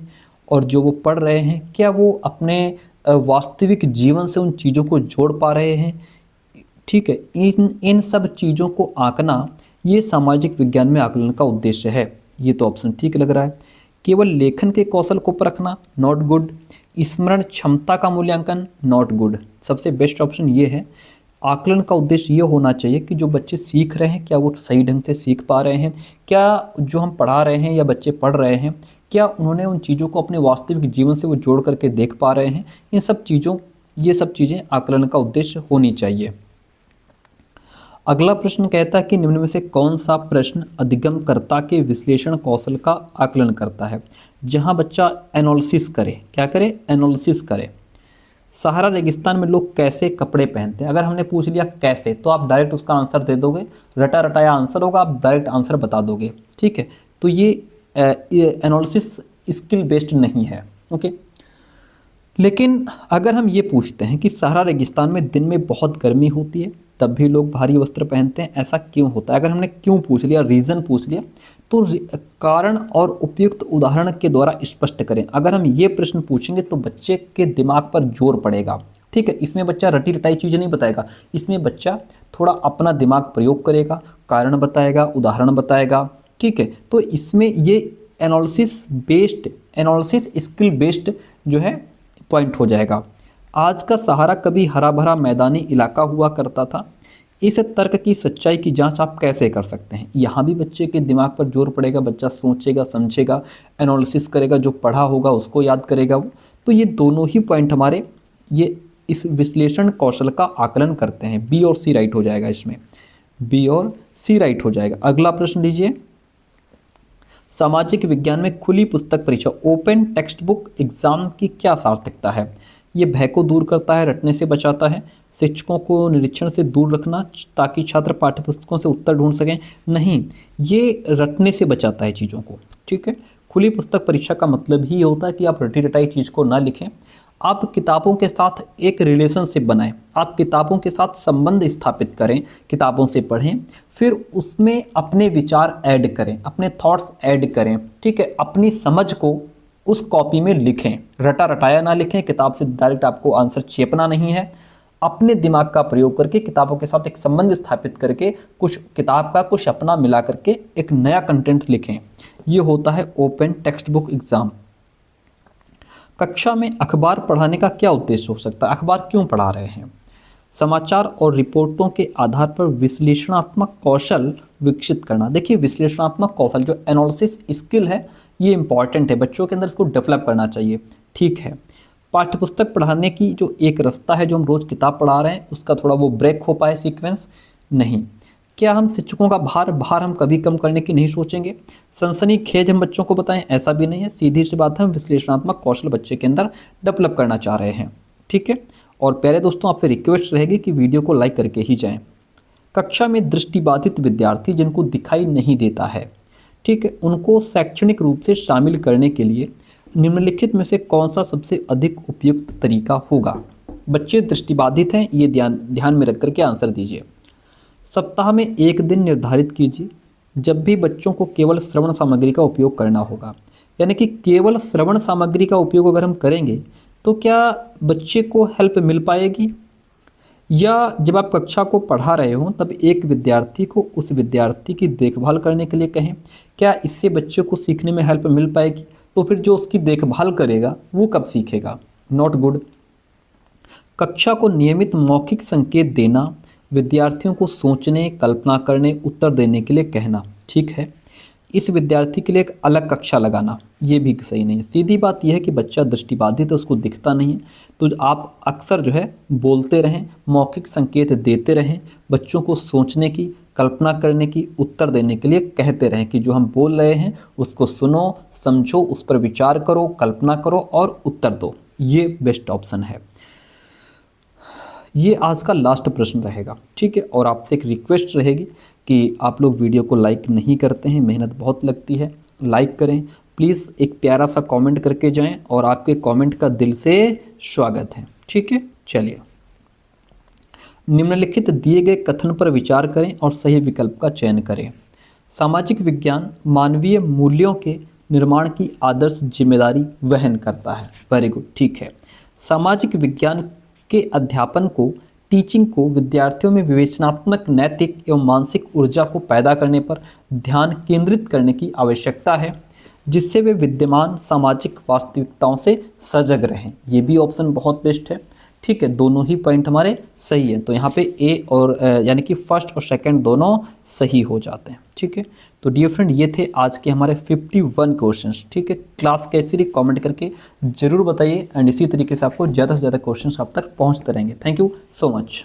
और जो वो पढ़ रहे हैं क्या वो अपने वास्तविक जीवन से उन चीज़ों को जोड़ पा रहे हैं। ठीक है, इन सब चीज़ों को आंकना ये सामाजिक विज्ञान में आकलन का उद्देश्य है। ये तो ऑप्शन ठीक लग रहा है। केवल लेखन के कौशल को परखना, नॉट गुड। स्मरण क्षमता का मूल्यांकन, नॉट गुड। सबसे बेस्ट ऑप्शन ये है। आकलन का उद्देश्य ये होना चाहिए कि जो बच्चे सीख रहे हैं क्या वो सही ढंग से सीख पा रहे हैं, क्या जो हम पढ़ा रहे हैं या बच्चे पढ़ रहे हैं क्या उन्होंने उन चीज़ों को अपने वास्तविक जीवन से वो जोड़ करके देख पा रहे हैं। ये सब चीज़ें आकलन का उद्देश्य होनी चाहिए। अगला प्रश्न कहता है कि निम्न में से कौन सा प्रश्न अधिगमकर्ता के विश्लेषण कौशल का आकलन करता है? जहां बच्चा एनालिसिस करे, क्या करे? एनालिसिस करे। सहारा रेगिस्तान में लोग कैसे कपड़े पहनते हैं? अगर हमने पूछ लिया कैसे तो आप डायरेक्ट उसका आंसर दे दोगे, रटा रटाया आंसर होगा, आप डायरेक्ट आंसर बता दोगे। ठीक है, तो ये एनालिसिस स्किल बेस्ड नहीं है। ओके, लेकिन अगर हम ये पूछते हैं कि सहारा रेगिस्तान में दिन में बहुत गर्मी होती है तब भी लोग भारी वस्त्र पहनते हैं, ऐसा क्यों होता है? अगर हमने क्यों पूछ लिया, रीज़न पूछ लिया, तो कारण और उपयुक्त उदाहरण के द्वारा स्पष्ट करें। अगर हम ये प्रश्न पूछेंगे तो बच्चे के दिमाग पर जोर पड़ेगा। ठीक है, इसमें बच्चा रटी रटाई चीज़ें नहीं बताएगा, इसमें बच्चा थोड़ा अपना दिमाग प्रयोग करेगा, कारण बताएगा, उदाहरण बताएगा। ठीक है, तो इसमें ये एनालिसिस स्किल बेस्ड जो है पॉइंट हो जाएगा। आज का सहारा कभी हरा भरा मैदानी इलाका हुआ करता था। इस तर्क की सच्चाई की जांच आप कैसे कर सकते हैं। यहाँ भी बच्चे के दिमाग पर जोर पड़ेगा, बच्चा सोचेगा, समझेगा, एनालिसिस करेगा, जो पढ़ा होगा उसको याद करेगा वो। तो ये दोनों ही पॉइंट हमारे ये इस विश्लेषण कौशल का आकलन करते हैं। बी और सी राइट हो जाएगा इसमें, बी और सी राइट हो जाएगा। अगला प्रश्न लीजिए, सामाजिक विज्ञान में खुली पुस्तक परीक्षा ओपन टेक्स्ट बुक एग्जाम की क्या सार्थकता है। ये भय को दूर करता है, रटने से बचाता है, शिक्षकों को निरीक्षण से दूर रखना ताकि छात्र पाठ्यपुस्तकों से उत्तर ढूंढ सकें। नहीं, ये रटने से बचाता है चीज़ों को। ठीक है, खुली पुस्तक परीक्षा का मतलब ही होता है कि आप रटी रटाई चीज़ को ना लिखें, आप किताबों के साथ एक रिलेशनशिप बनाएं, आप किताबों के साथ संबंध स्थापित करें, किताबों से पढ़ें, फिर उसमें अपने विचार ऐड करें, अपने थॉट्स ऐड करें। ठीक है, अपनी समझ को उस कॉपी में लिखें, रटा रटाया ना लिखें, किताब से डायरेक्ट आपको आंसर चेपना नहीं है। अपने दिमाग का प्रयोग करके किताबों के साथ एक संबंध स्थापित करके कुछ किताब का कुछ अपना मिला करके एक नया कंटेंट लिखें। ये होता है ओपन टेक्स्ट बुक एग्जाम। कक्षा में अखबार पढ़ाने का क्या उद्देश्य हो सकता है, अखबार क्यों पढ़ा रहे हैं। समाचार और रिपोर्टों के आधार पर विश्लेषणात्मक कौशल विकसित करना। देखिए, विश्लेषणात्मक कौशल जो एनालिसिस स्किल है ये इंपॉर्टेंट है, बच्चों के अंदर इसको डेवलप करना चाहिए। ठीक है, पाठ्यपुस्तक पढ़ाने की जो एक रास्ता है, जो हम रोज़ किताब पढ़ा रहे हैं उसका थोड़ा वो ब्रेक हो पाए सीक्वेंस नहीं। क्या हम शिक्षकों का भार हम कभी कम करने की नहीं सोचेंगे। सनसनीखेज हम बच्चों को बताएं, ऐसा भी नहीं है। सीधी सी बात है, हम विश्लेषणात्मक कौशल बच्चे के अंदर डेवलप करना चाह रहे हैं। ठीक है, और प्यारे दोस्तों आपसे रिक्वेस्ट रहेगी कि वीडियो को लाइक करके ही जाएं। कक्षा में दृष्टिबाधित विद्यार्थी जिनको दिखाई नहीं देता है, ठीक है, उनको शैक्षणिक रूप से शामिल करने के लिए निम्नलिखित में से कौन सा सबसे अधिक उपयुक्त तरीका होगा। बच्चे दृष्टिबाधित हैं, ये ध्यान में रख करके आंसर दीजिए। सप्ताह में एक दिन निर्धारित कीजिए जब भी बच्चों को केवल श्रवण सामग्री का उपयोग करना होगा। यानी कि केवल श्रवण सामग्री का उपयोग अगर हम करेंगे तो क्या बच्चे को हेल्प मिल पाएगी, या जब आप कक्षा को पढ़ा रहे हो तब एक विद्यार्थी को उस विद्यार्थी की देखभाल करने के लिए कहें, क्या इससे बच्चे को सीखने में हेल्प मिल पाएगी। तो फिर जो उसकी देखभाल करेगा वो कब सीखेगा। Not good. कक्षा को नियमित मौखिक संकेत देना, विद्यार्थियों को सोचने, कल्पना करने, उत्तर देने के लिए कहना। ठीक है, इस विद्यार्थी के लिए एक अलग कक्षा लगाना, ये भी सही नहीं है। सीधी बात यह है कि बच्चा दृष्टिबाधित है, उसको दिखता नहीं है, तो आप अक्सर जो है बोलते रहें, मौखिक संकेत देते रहें, बच्चों को सोचने की, कल्पना करने की, उत्तर देने के लिए कहते रहें कि जो हम बोल रहे हैं उसको सुनो, समझो, उस पर विचार करो, कल्पना करो और उत्तर दो। ये बेस्ट ऑप्शन है। ये आज का लास्ट प्रश्न रहेगा। ठीक है, और आपसे एक रिक्वेस्ट रहेगी कि आप लोग वीडियो को लाइक नहीं करते हैं, मेहनत बहुत लगती है, लाइक करें प्लीज़। एक प्यारा सा कमेंट करके जाएं और आपके कमेंट का दिल से स्वागत है। ठीक है, चलिए निम्नलिखित दिए गए कथन पर विचार करें और सही विकल्प का चयन करें। सामाजिक विज्ञान मानवीय मूल्यों के निर्माण की आदर्श जिम्मेदारी वहन करता है। वेरी गुड, ठीक है। सामाजिक विज्ञान के अध्यापन को, टीचिंग को विद्यार्थियों में विवेचनात्मक, नैतिक एवं मानसिक ऊर्जा को पैदा करने पर ध्यान केंद्रित करने की आवश्यकता है, जिससे वे विद्यमान सामाजिक वास्तविकताओं से सजग रहें। ये भी ऑप्शन बहुत बेस्ट है। ठीक है, दोनों ही पॉइंट हमारे सही है, तो यहाँ पे ए और यानी कि फर्स्ट और सेकंड दोनों सही हो जाते हैं। ठीक है, तो डियर फ्रेंड ये थे आज के हमारे 51 क्वेश्चंस। ठीक है, क्लास कैसी रही कमेंट करके ज़रूर बताइए, एंड इसी तरीके से आपको ज़्यादा से ज़्यादा क्वेश्चंस आप तक पहुँचते रहेंगे। Thank you so much.